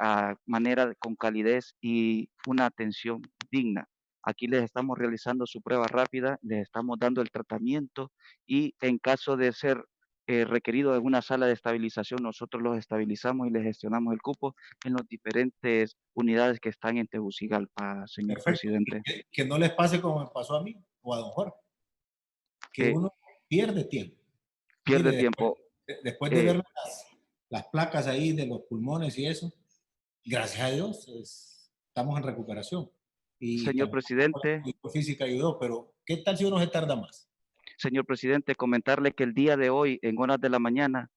manera con calidez y una atención digna. Aquí les estamos realizando su prueba rápida, les estamos dando el tratamiento y en caso de ser requerido en una sala de estabilización, nosotros los estabilizamos y les gestionamos el cupo en las diferentes unidades que están en Tegucigalpa, señor presidente. Que no les pase como me pasó a mí o a don Jorge, que uno pierde tiempo. Pierde Mire, tiempo. Después de ver las placas ahí de los pulmones y eso, gracias a Dios estamos en recuperación. y Señor presidente, la física ayudó, pero ¿qué tal si uno se tarda más? señor presidente, comentarle que el día de hoy, en horas de la mañana,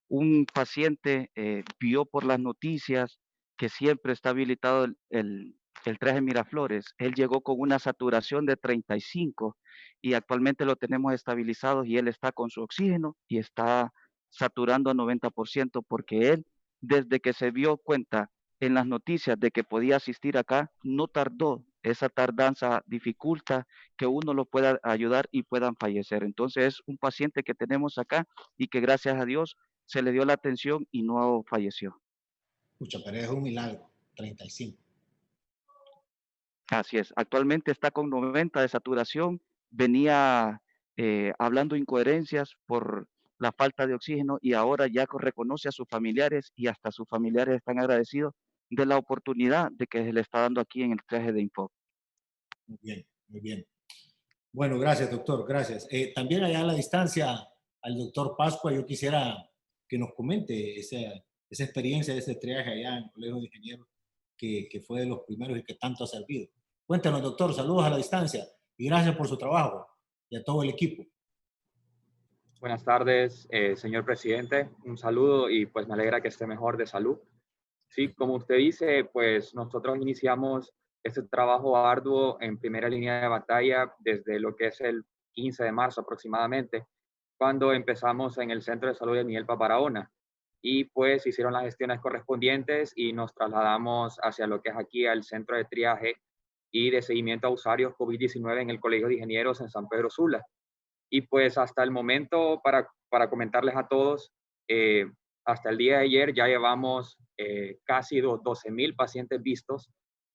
un paciente vio por las noticias que siempre está habilitado el traje Miraflores. Él llegó con una saturación de 35 y actualmente lo tenemos estabilizado y él está con su oxígeno y está saturando a 90% porque él, desde que se dio cuenta en las noticias de que podía asistir acá, no tardó. Esa tardanza dificulta que uno lo pueda ayudar y puedan fallecer. Entonces es un paciente que tenemos acá y que gracias a Dios se le dio la atención y no falleció. Pucha, pero es un milagro, 35. Así es, actualmente está con 90 de saturación, venía hablando incoherencias por la falta de oxígeno y ahora ya reconoce a sus familiares y hasta sus familiares están agradecidos de la oportunidad de que se le está dando aquí en el traje de Info. Muy bien, muy bien. Bueno, gracias, doctor, gracias. También allá a la distancia, al doctor Pascua, yo quisiera que nos comente esa experiencia de ese triaje allá en el Colegio de Ingenieros, que fue de los primeros y que tanto ha servido. Cuéntanos, doctor, saludos a la distancia y gracias por su trabajo y a todo el equipo. Buenas tardes, señor presidente. Un saludo y pues me alegra que esté mejor de salud. Sí, como usted dice, pues nosotros iniciamos este trabajo arduo en primera línea de batalla desde lo que es el 15 de marzo aproximadamente, cuando empezamos en el Centro de Salud de Miguel Paparahona. Y pues hicieron las gestiones correspondientes y nos trasladamos hacia lo que es aquí al Centro de Triaje y de Seguimiento a Usuarios COVID-19 en el Colegio de Ingenieros en San Pedro Sula. Y pues hasta el momento, para comentarles a todos, hasta el día de ayer ya llevamos casi 12,000 pacientes vistos,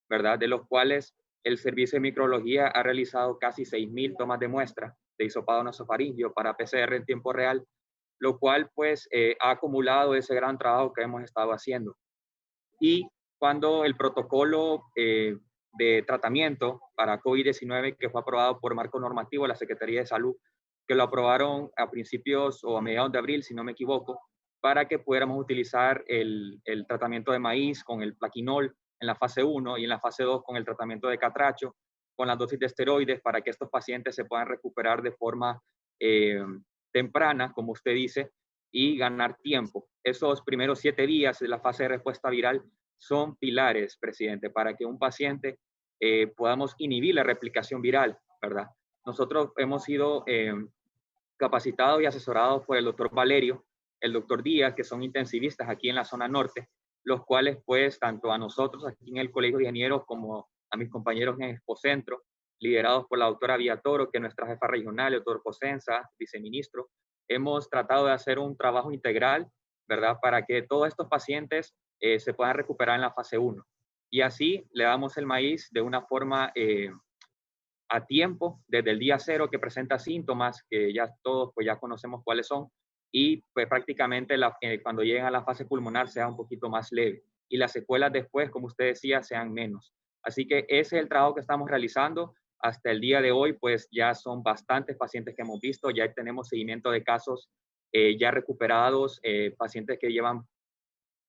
¿verdad? De los cuales el servicio de microbiología ha realizado casi 6,000 tomas de muestra de hisopado nasofaringeo para PCR en tiempo real, lo cual pues ha acumulado ese gran trabajo que hemos estado haciendo. Y cuando el protocolo de tratamiento para COVID-19 que fue aprobado por marco normativo de la Secretaría de Salud, que lo aprobaron a principios o a mediados de abril, si no me equivoco, para que pudiéramos utilizar el tratamiento de maíz con el plaquinol en la fase 1 y en la fase 2 con el tratamiento de catracho, con las dosis de esteroides para que estos pacientes se puedan recuperar de forma temprana, como usted dice, y ganar tiempo. Esos primeros 7 días de la fase de respuesta viral son pilares, presidente, para que un paciente podamos inhibir la replicación viral, ¿verdad? Nosotros hemos sido capacitados y asesorados por el doctor Valerio, el doctor Díaz, que son intensivistas aquí en la zona norte, los cuales pues tanto a nosotros aquí en el Colegio de Ingenieros como a mis compañeros en Expocentro, liderados por la doctora Villatoro, que es nuestra jefa regional, el doctor Cosenza, viceministro, hemos tratado de hacer un trabajo integral, ¿verdad? Para que todos estos pacientes se puedan recuperar en la fase 1. Y así le damos el maíz de una forma a tiempo, desde el día 0 que presenta síntomas, que ya todos pues ya conocemos cuáles son, y pues prácticamente cuando lleguen a la fase pulmonar sea un poquito más leve y las secuelas después, como usted decía, sean menos. Así que ese es el trabajo que estamos realizando. Hasta el día de hoy, pues ya son bastantes pacientes que hemos visto, ya tenemos seguimiento de casos ya recuperados, pacientes que llevan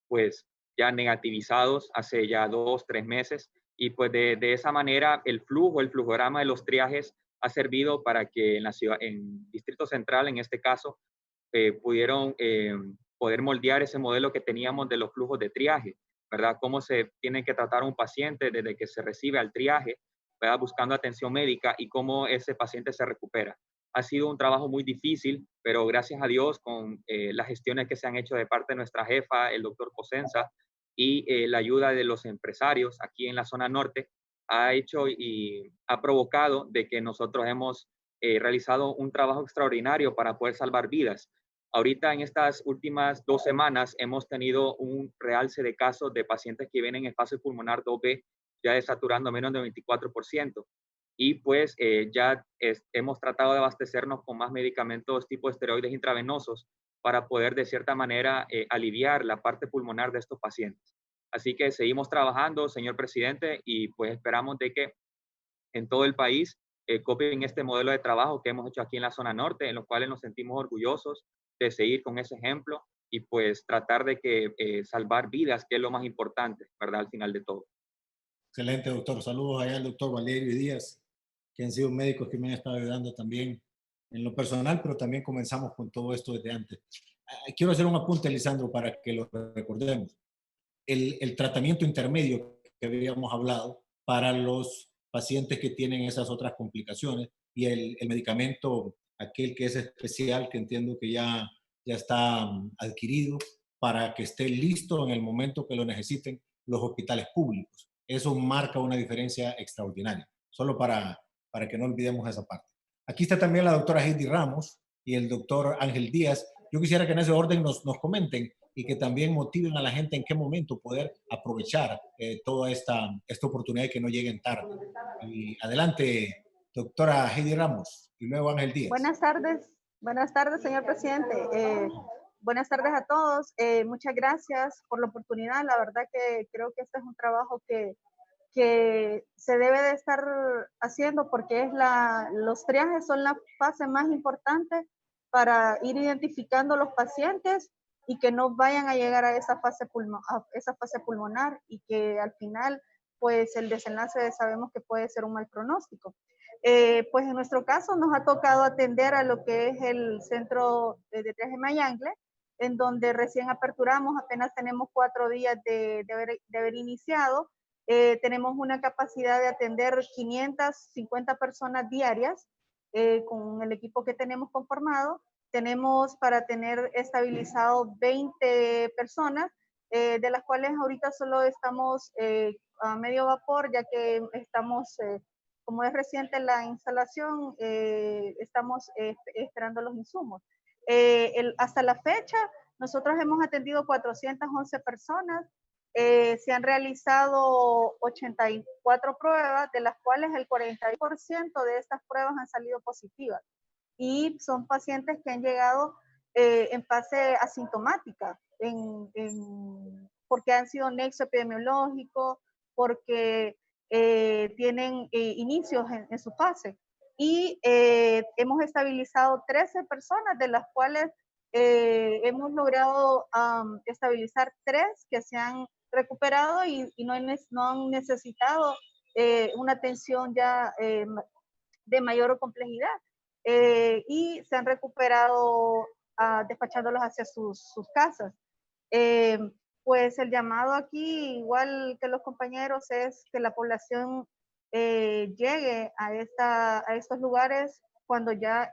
pues ya negativizados hace ya 2, 3 meses. Y pues de esa manera el flujograma de los triajes ha servido para que en la ciudad, en Distrito Central, en este caso, pudieron poder moldear ese modelo que teníamos de los flujos de triaje, ¿verdad? Cómo se tiene que tratar a un paciente desde que se recibe al triaje, ¿verdad? Buscando atención médica y cómo ese paciente se recupera. Ha sido un trabajo muy difícil, pero gracias a Dios, con las gestiones que se han hecho de parte de nuestra jefa, el doctor Cosenza, y la ayuda de los empresarios aquí en la zona norte, ha hecho y ha provocado de que nosotros hemos realizado un trabajo extraordinario para poder salvar vidas. Ahorita en estas últimas 2 semanas hemos tenido un realce de casos de pacientes que vienen en fase pulmonar 2B, ya desaturando menos del 24%. Y pues ya hemos tratado de abastecernos con más medicamentos tipo esteroides intravenosos para poder de cierta manera aliviar la parte pulmonar de estos pacientes. Así que seguimos trabajando, señor presidente, y pues esperamos de que en todo el país copien este modelo de trabajo que hemos hecho aquí en la zona norte, en los cuales nos sentimos orgullosos de seguir con ese ejemplo y pues tratar de que salvar vidas, que es lo más importante, ¿verdad? Al final de todo. Excelente, doctor. Saludos allá al doctor Valerio Díaz, que han sido médicos que me han estado ayudando también en lo personal, pero también comenzamos con todo esto desde antes. Quiero hacer un apunte, Lisandro, para que lo recordemos. El tratamiento intermedio que habíamos hablado para los pacientes que tienen esas otras complicaciones y el medicamento, aquel que es especial, que entiendo que ya está adquirido para que esté listo en el momento que lo necesiten los hospitales públicos. Eso marca una diferencia extraordinaria, solo para que no olvidemos esa parte. Aquí está también la doctora Heidi Ramos y el doctor Ángel Díaz. Yo quisiera que en ese orden nos comenten y que también motiven a la gente en qué momento poder aprovechar toda esta oportunidad y que no lleguen tarde. Y adelante, doctora Heidi Ramos y luego Ángel Díaz. Buenas tardes, señor presidente. Buenas tardes a todos. Muchas gracias por la oportunidad. La verdad que creo que este es un trabajo que se debe de estar haciendo porque los triajes son la fase más importante para ir identificando los pacientes y que no vayan a llegar a esa fase pulmonar y que al final pues el desenlace sabemos que puede ser un mal pronóstico. Pues en nuestro caso nos ha tocado atender a lo que es el centro de triaje Mayangle, en donde recién aperturamos, apenas tenemos 4 días de haber iniciado. Tenemos una capacidad de atender 550 personas diarias con el equipo que tenemos conformado. Tenemos para tener estabilizado 20 personas, de las cuales ahorita solo estamos a medio vapor, ya que estamos, como es reciente la instalación, estamos esperando los insumos. Hasta la fecha, nosotros hemos atendido 411 personas. Se han realizado 84 pruebas, de las cuales el 40% de estas pruebas han salido positivas. Y son pacientes que han llegado en fase asintomática, porque han sido nexo epidemiológico, porque tienen inicios en su fase. Y hemos estabilizado 13 personas, de las cuales hemos logrado estabilizar 3 que se han recuperado y no han necesitado una atención ya de mayor complejidad. Y se han recuperado despachándolos hacia sus casas. Pues el llamado aquí, igual que los compañeros, es que la población llegue a estos lugares cuando ya,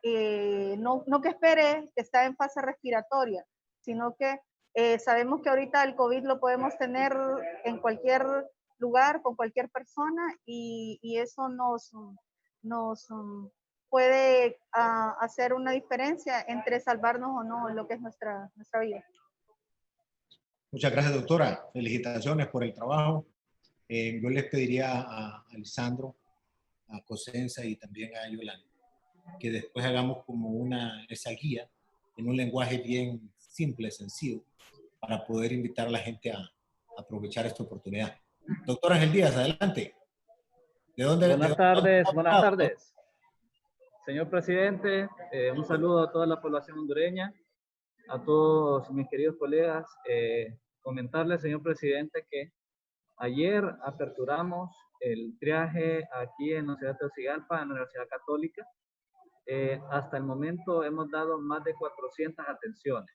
no que espere que está en fase respiratoria, sino que sabemos que ahorita el COVID lo podemos tener en cualquier lugar, con cualquier persona, y eso nos puede hacer una diferencia entre salvarnos o no lo que es nuestra vida. Muchas gracias, doctora. Felicitaciones por el trabajo. Yo les pediría a Lisandro, a Cosenza y también a Yolanda que después hagamos como esa guía en un lenguaje bien simple, sencillo, para poder invitar a la gente a aprovechar esta oportunidad. Doctor Ángel Díaz, adelante. Buenas tardes. Señor presidente, un saludo a toda la población hondureña, a todos mis queridos colegas. Comentarle, señor presidente, que ayer aperturamos el triaje aquí en la Universidad de Tegucigalpa, en la Universidad Católica. Hasta el momento hemos dado más de 400 atenciones.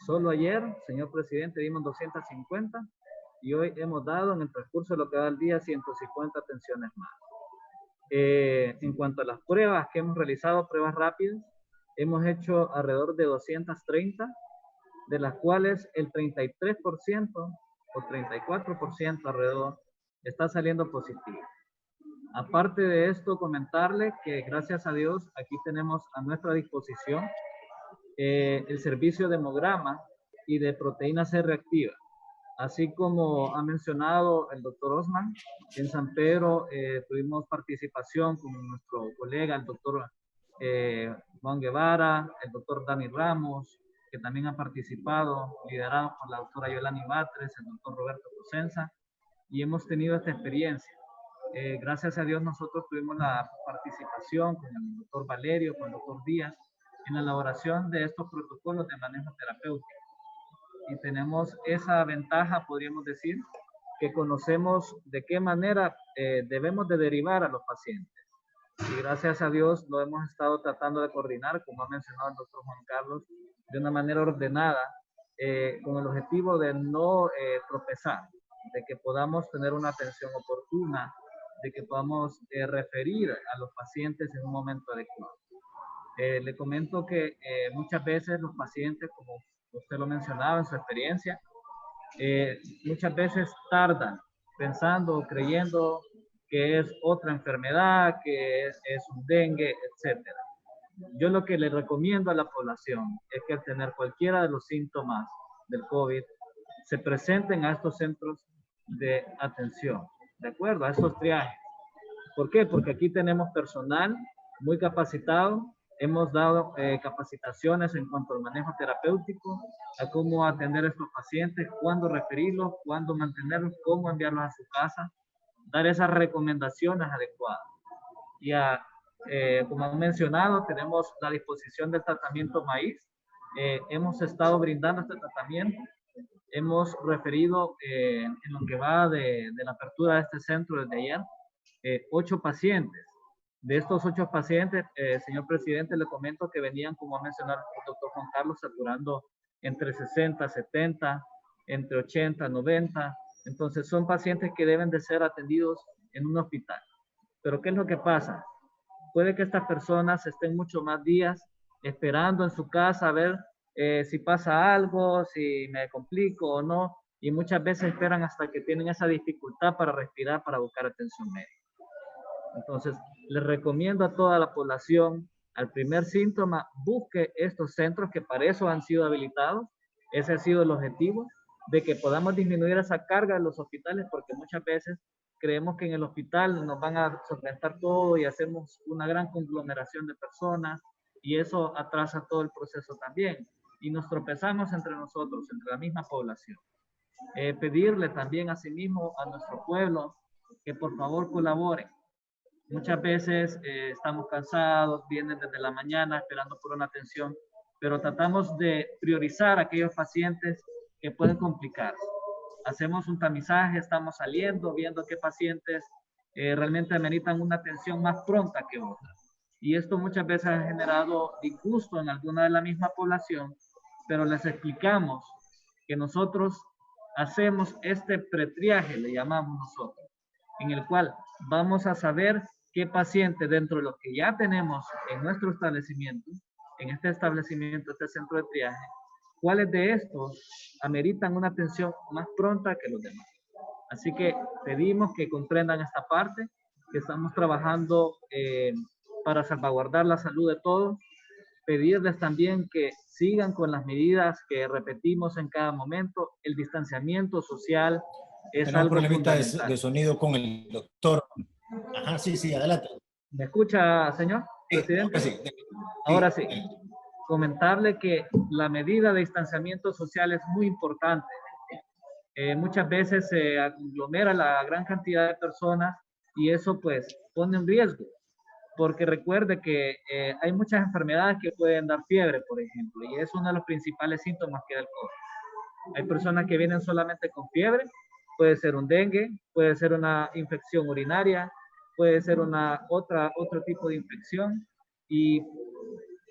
Solo ayer, señor presidente, dimos 250 y hoy hemos dado en el transcurso de lo que da el día 150 atenciones más. En cuanto a las pruebas que hemos realizado, pruebas rápidas, hemos hecho alrededor de 230, de las cuales el 33% o 34% alrededor está saliendo positivo. Aparte de esto, comentarle que gracias a Dios aquí tenemos a nuestra disposición el servicio de hemograma y de proteína C reactiva. Así como ha mencionado el doctor Osman, en San Pedro tuvimos participación con nuestro colega, el doctor Juan Guevara, el doctor Dani Ramos, que también han participado, liderados por la doctora Yolanda Batres, el doctor Roberto Cosenza, y hemos tenido esta experiencia. Gracias a Dios nosotros tuvimos la participación con el doctor Valerio, con el doctor Díaz, en la elaboración de estos protocolos de manejo terapéutico. Y tenemos esa ventaja, podríamos decir, que conocemos de qué manera debemos de derivar a los pacientes. Y gracias a Dios lo hemos estado tratando de coordinar, como ha mencionado el doctor Juan Carlos, de una manera ordenada, con el objetivo de no tropezar, de que podamos tener una atención oportuna, de que podamos referir a los pacientes en un momento adecuado. Le comento que muchas veces los pacientes, como usted lo mencionaba en su experiencia, muchas veces tardan pensando o creyendo que es otra enfermedad, que es un dengue, etc. Yo lo que le recomiendo a la población es que al tener cualquiera de los síntomas del COVID, se presenten a estos centros de atención, ¿de acuerdo? A estos triajes. ¿Por qué? Porque aquí tenemos personal muy capacitado. Hemos dado capacitaciones en cuanto al manejo terapéutico, a cómo atender a estos pacientes, cuándo referirlos, cuándo mantenerlos, cómo enviarlos a su casa, dar esas recomendaciones adecuadas. Ya, como han mencionado, tenemos la disposición del tratamiento maíz. Hemos estado brindando este tratamiento. Hemos referido en lo que va de la apertura de este centro desde ayer, 8 pacientes. De estos 8 pacientes, señor presidente, le comento que venían, como ha mencionado el doctor Juan Carlos, saturando entre 60, 70, entre 80, 90. Entonces, son pacientes que deben de ser atendidos en un hospital. Pero, ¿qué es lo que pasa? Puede que estas personas estén mucho más días esperando en su casa a ver si pasa algo, si me complico o no, y muchas veces esperan hasta que tienen esa dificultad para respirar, para buscar atención médica. Entonces, les recomiendo a toda la población, al primer síntoma, busque estos centros que para eso han sido habilitados. Ese ha sido el objetivo, de que podamos disminuir esa carga de los hospitales, porque muchas veces creemos que en el hospital nos van a solventar todo y hacemos una gran conglomeración de personas y eso atrasa todo el proceso también. Y nos tropezamos entre nosotros, entre la misma población. Pedirle también asimismo a nuestro pueblo que por favor colaboren. Muchas veces estamos cansados, vienen desde la mañana esperando por una atención, pero tratamos de priorizar a aquellos pacientes que pueden complicarse. Hacemos un tamizaje, estamos saliendo, viendo qué pacientes realmente ameritan una atención más pronta que otras. Y esto muchas veces ha generado disgusto en alguna de la misma población, pero les explicamos que nosotros hacemos este pretriaje, le llamamos nosotros, en el cual vamos a saber qué pacientes dentro de los que ya tenemos en nuestro establecimiento, en este establecimiento, este centro de triaje, cuáles de estos ameritan una atención más pronta que los demás. Así que pedimos que comprendan esta parte, que estamos trabajando para salvaguardar la salud de todos, pedirles también que sigan con las medidas que repetimos en cada momento. El distanciamiento social es algo fundamental. Tenemos problemita de sonido con el doctor. Ajá, sí, adelante. ¿Me escucha, señor presidente? Sí. Ahora sí. Comentarle que la medida de distanciamiento social es muy importante. Muchas veces se aglomera la gran cantidad de personas y eso pues pone en riesgo. Porque recuerde que hay muchas enfermedades que pueden dar fiebre, por ejemplo, y es uno de los principales síntomas que da el COVID. Hay personas que vienen solamente con fiebre, puede ser un dengue, puede ser una infección urinaria, puede ser otro tipo de infección, y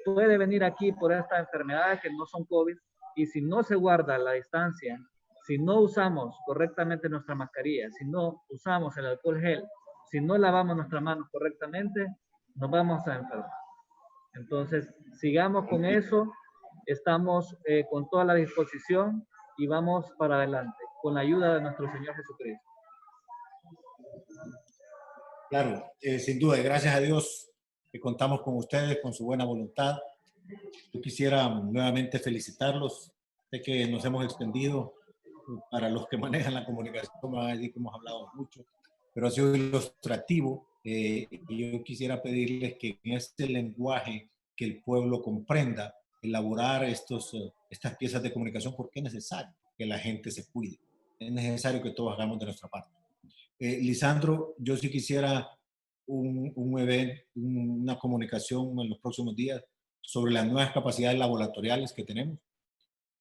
puede venir aquí por estas enfermedades que no son COVID, y si no se guarda la distancia, si no usamos correctamente nuestra mascarilla, si no usamos el alcohol gel, si no lavamos nuestras manos correctamente, nos vamos a enfermar. Entonces, sigamos con eso, estamos con toda la disposición y vamos para adelante, con la ayuda de nuestro Señor Jesucristo. Claro, sin duda, y gracias a Dios que contamos con ustedes, con su buena voluntad. Yo quisiera nuevamente felicitarlos, sé que nos hemos extendido, para los que manejan la comunicación, que hemos hablado mucho, pero ha sido ilustrativo. Y yo quisiera pedirles que en este lenguaje que el pueblo comprenda, elaborar estas piezas de comunicación, porque es necesario que la gente se cuide, es necesario que todos hagamos de nuestra parte. Lisandro, yo sí quisiera una comunicación en los próximos días sobre las nuevas capacidades laboratoriales que tenemos,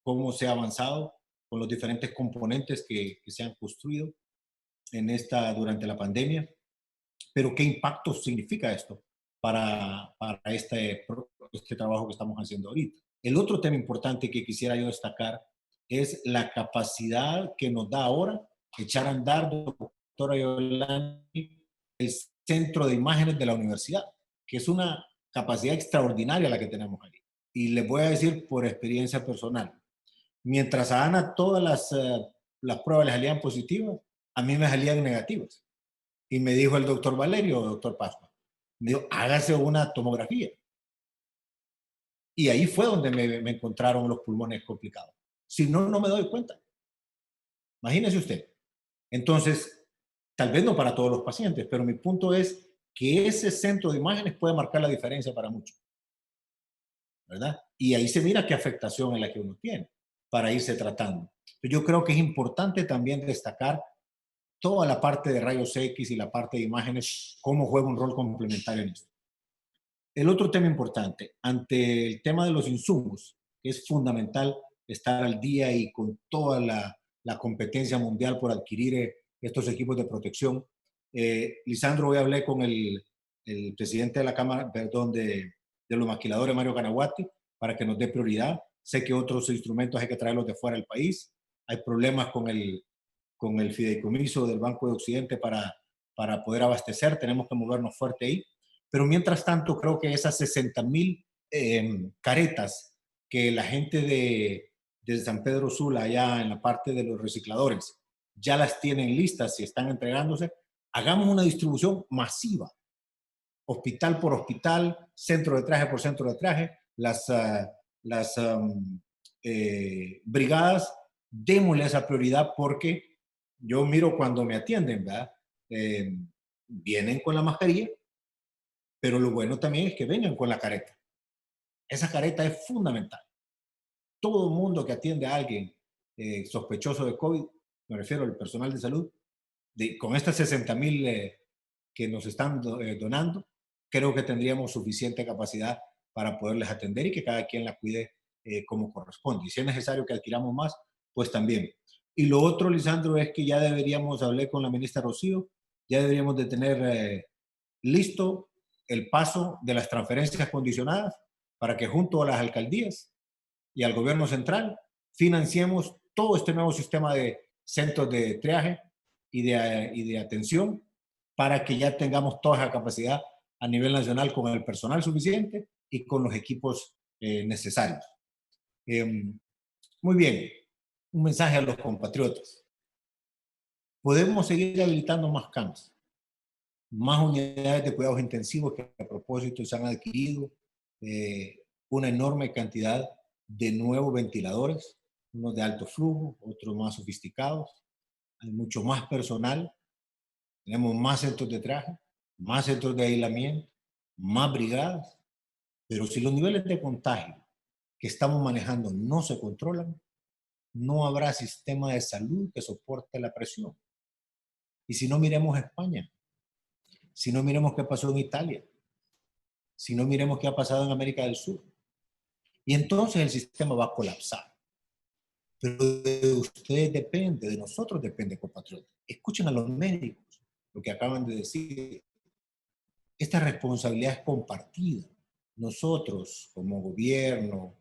cómo se ha avanzado con los diferentes componentes que se han construido durante la pandemia, pero ¿qué impacto significa esto para este trabajo que estamos haciendo ahorita? El otro tema importante que quisiera yo destacar es la capacidad que nos da ahora echar a andar, doctora Yolanda, el centro de imágenes de la universidad, que es una capacidad extraordinaria la que tenemos ahí. Y les voy a decir por experiencia personal, mientras a Ana todas las pruebas le salían positivas, a mí me salían negativas. Y me dijo el doctor Valerio, doctor Pascua, me dijo, hágase una tomografía. Y ahí fue donde me encontraron los pulmones complicados. Si no, no me doy cuenta. Imagínese usted. Entonces, tal vez no para todos los pacientes, pero mi punto es que ese centro de imágenes puede marcar la diferencia para muchos, ¿verdad? Y ahí se mira qué afectación es la que uno tiene para irse tratando. Yo creo que es importante también destacar toda la parte de rayos X y la parte de imágenes, cómo juega un rol complementario en esto. El otro tema importante, ante el tema de los insumos, que es fundamental estar al día y con toda la competencia mundial por adquirir estos equipos de protección. Lisandro, hoy hablé con el presidente de la Cámara, perdón, de los maquiladores, Mario Canaguati, para que nos dé prioridad. Sé que otros instrumentos hay que traerlos de fuera del país. Hay problemas con el fideicomiso del Banco de Occidente para poder abastecer. Tenemos que movernos fuerte ahí. Pero mientras tanto, creo que esas 60,000 caretas que la gente de San Pedro Sula, allá en la parte de los recicladores, ya las tienen listas y están entregándose, hagamos una distribución masiva. Hospital por hospital, centro de traje por centro de traje, las brigadas, démosle esa prioridad porque yo miro cuando me atienden, ¿verdad? Vienen con la mascarilla, pero lo bueno también es que vengan con la careta. Esa careta es fundamental. Todo el mundo que atiende a alguien sospechoso de COVID, me refiero al personal de salud, con estas 60,000 que nos están donando, creo que tendríamos suficiente capacidad para poderles atender y que cada quien la cuide como corresponde. Y si es necesario que adquiramos más, pues también. Y lo otro, Lisandro, es que ya deberíamos, hablé con la ministra Rocío, ya deberíamos de tener listo el paso de las transferencias condicionadas para que junto a las alcaldías y al gobierno central financiemos todo este nuevo sistema de centros de triaje y de atención para que ya tengamos toda esa capacidad a nivel nacional con el personal suficiente y con los equipos necesarios. Muy bien, un mensaje a los compatriotas. Podemos seguir habilitando más camas, más unidades de cuidados intensivos que a propósito se han adquirido, una enorme cantidad de nuevos ventiladores, unos de alto flujo, otros más sofisticados, hay mucho más personal, tenemos más centros de traje, más centros de aislamiento, más brigadas, pero si los niveles de contagio que estamos manejando no se controlan, no habrá sistema de salud que soporte la presión. Y si no, miremos a España, si no, miremos qué pasó en Italia, si no, miremos qué ha pasado en América del Sur. Y entonces el sistema va a colapsar. Pero de ustedes depende, de nosotros depende, compatriotas. Escuchen a los médicos lo que acaban de decir. Esta responsabilidad es compartida. Nosotros, como gobierno,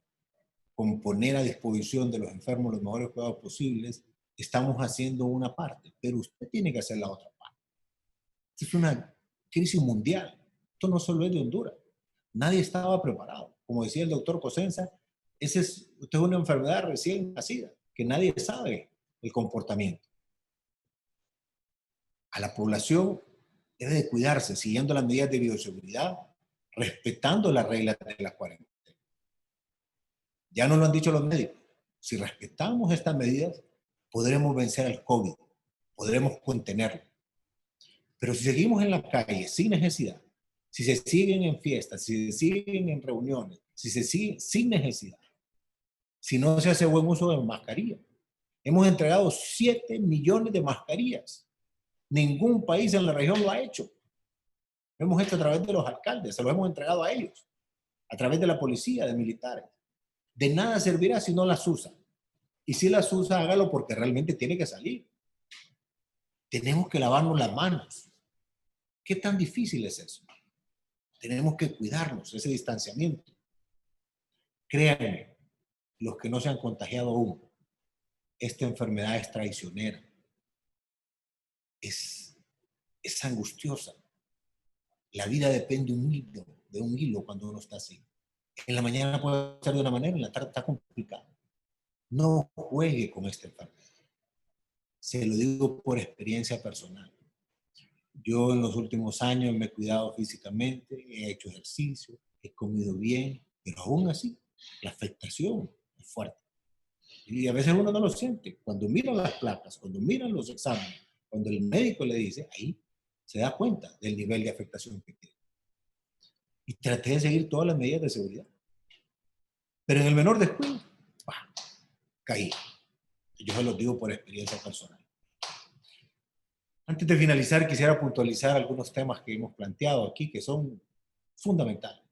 con poner a disposición de los enfermos los mejores cuidados posibles, estamos haciendo una parte, pero usted tiene que hacer la otra parte. Esta es una crisis mundial. Esto no solo es de Honduras. Nadie estaba preparado. Como decía el doctor Cosenza, usted es una enfermedad recién nacida, que nadie sabe el comportamiento. A la población debe de cuidarse, siguiendo las medidas de bioseguridad, respetando las reglas de la cuarentena. Ya nos lo han dicho los médicos. Si respetamos estas medidas, podremos vencer al COVID, podremos contenerlo. Pero si seguimos en la calle sin necesidad, si se siguen en fiestas, si se siguen en reuniones, si se sigue sin necesidad, si no se hace buen uso de mascarilla. Hemos entregado 7 millones de mascarillas. Ningún país en la región lo ha hecho. Lo hemos hecho a través de los alcaldes, se lo hemos entregado a ellos, a través de la policía, de militares. De nada servirá si no las usa. Y si las usa, hágalo porque realmente tiene que salir. tenemos que lavarnos las manos. ¿Qué tan difícil es eso? Tenemos que cuidarnos, ese distanciamiento. Créanme, los que no se han contagiado aún, esta enfermedad es traicionera. Es angustiosa. La vida depende de un hilo cuando uno está así. En la mañana puede ser de una manera, en la tarde está complicado. No juegue con esta enfermedad. Se lo digo por experiencia personal. Yo en los últimos años me he cuidado físicamente, he hecho ejercicio, he comido bien, pero aún así la afectación es fuerte. Y a veces uno no lo siente. Cuando miran las placas, cuando miran los exámenes, cuando el médico le dice, ahí se da cuenta del nivel de afectación que tiene. Y traté de seguir todas las medidas de seguridad. Pero en el menor descuido, caí. Yo se los digo por experiencia personal. Antes de finalizar, quisiera puntualizar algunos temas que hemos planteado aquí, que son fundamentales.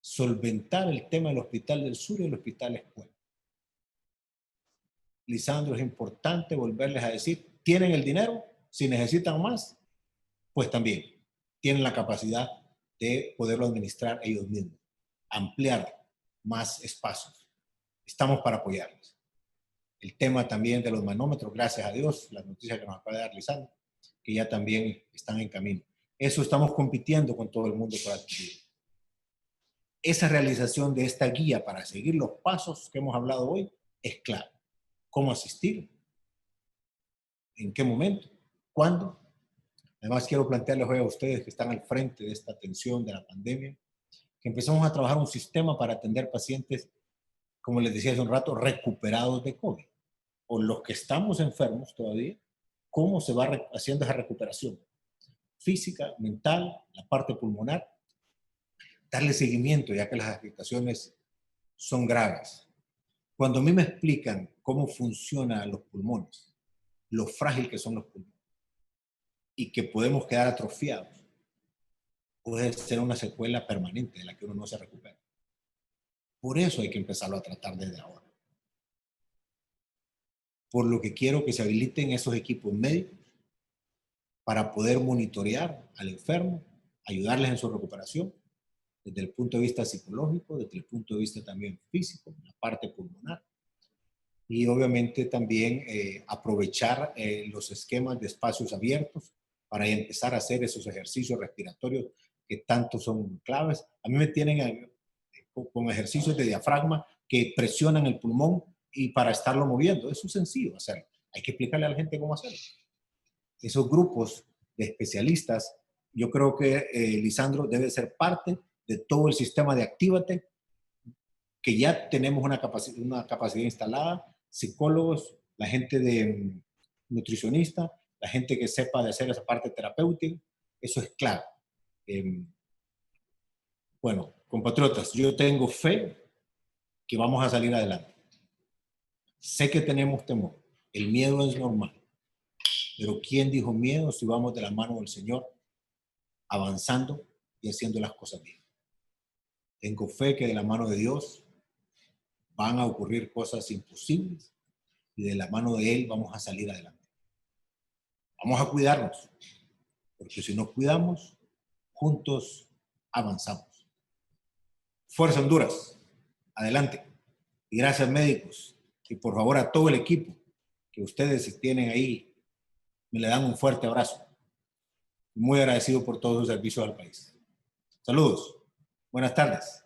Solventar el tema del Hospital del Sur y el Hospital Escuela. Lisandro, es importante volverles a decir, ¿tienen el dinero? Si necesitan más, pues también tienen la capacidad de poderlo administrar ellos mismos, ampliar más espacios. Estamos para apoyarles. El tema también de los manómetros, gracias a Dios, la noticia que nos acaba de dar Lisandro, que ya también están en camino. Eso estamos compitiendo con todo el mundo para adquirir. Esa realización de esta guía para seguir los pasos que hemos hablado hoy es clave. ¿Cómo asistir? ¿En qué momento? ¿Cuándo? Además, quiero plantearles hoy a ustedes que están al frente de esta atención de la pandemia, que empezamos a trabajar un sistema para atender pacientes, como les decía hace un rato, recuperados de COVID. O los que estamos enfermos todavía, cómo se va haciendo esa recuperación física, mental, la parte pulmonar, darle seguimiento ya que las afectaciones son graves. Cuando a mí me explican cómo funcionan los pulmones, lo frágil que son los pulmones y que podemos quedar atrofiados, puede ser una secuela permanente de la que uno no se recupera. Por eso hay que empezarlo a tratar desde ahora. Por lo que quiero que se habiliten esos equipos médicos para poder monitorear al enfermo, ayudarles en su recuperación, desde el punto de vista psicológico, desde el punto de vista también físico, la parte pulmonar. Y obviamente también aprovechar los esquemas de espacios abiertos para empezar a hacer esos ejercicios respiratorios que tanto son claves. A mí me tienen con ejercicios de diafragma que presionan el pulmón y para estarlo moviendo. Eso es sencillo hacerlo. Hay que explicarle a la gente cómo hacerlo. Esos grupos de especialistas, yo creo que Lisandro debe ser parte de todo el sistema de Actívate, que ya tenemos una capacidad instalada, psicólogos, la gente de nutricionista, la gente que sepa de hacer esa parte terapéutica, eso es clave. Bueno, compatriotas, yo tengo fe que vamos a salir adelante. Sé que tenemos temor, el miedo es normal, pero ¿quién dijo miedo si vamos de la mano del Señor, avanzando y haciendo las cosas bien? Tengo fe que de la mano de Dios van a ocurrir cosas imposibles y de la mano de Él vamos a salir adelante. Vamos a cuidarnos, porque si nos cuidamos, juntos avanzamos. Fuerza Honduras, adelante. Y gracias médicos, y por favor a todo el equipo que ustedes tienen ahí, me le dan un fuerte abrazo. Muy agradecido por todo su servicio al país. Saludos, buenas tardes.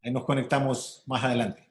Ahí nos conectamos más adelante.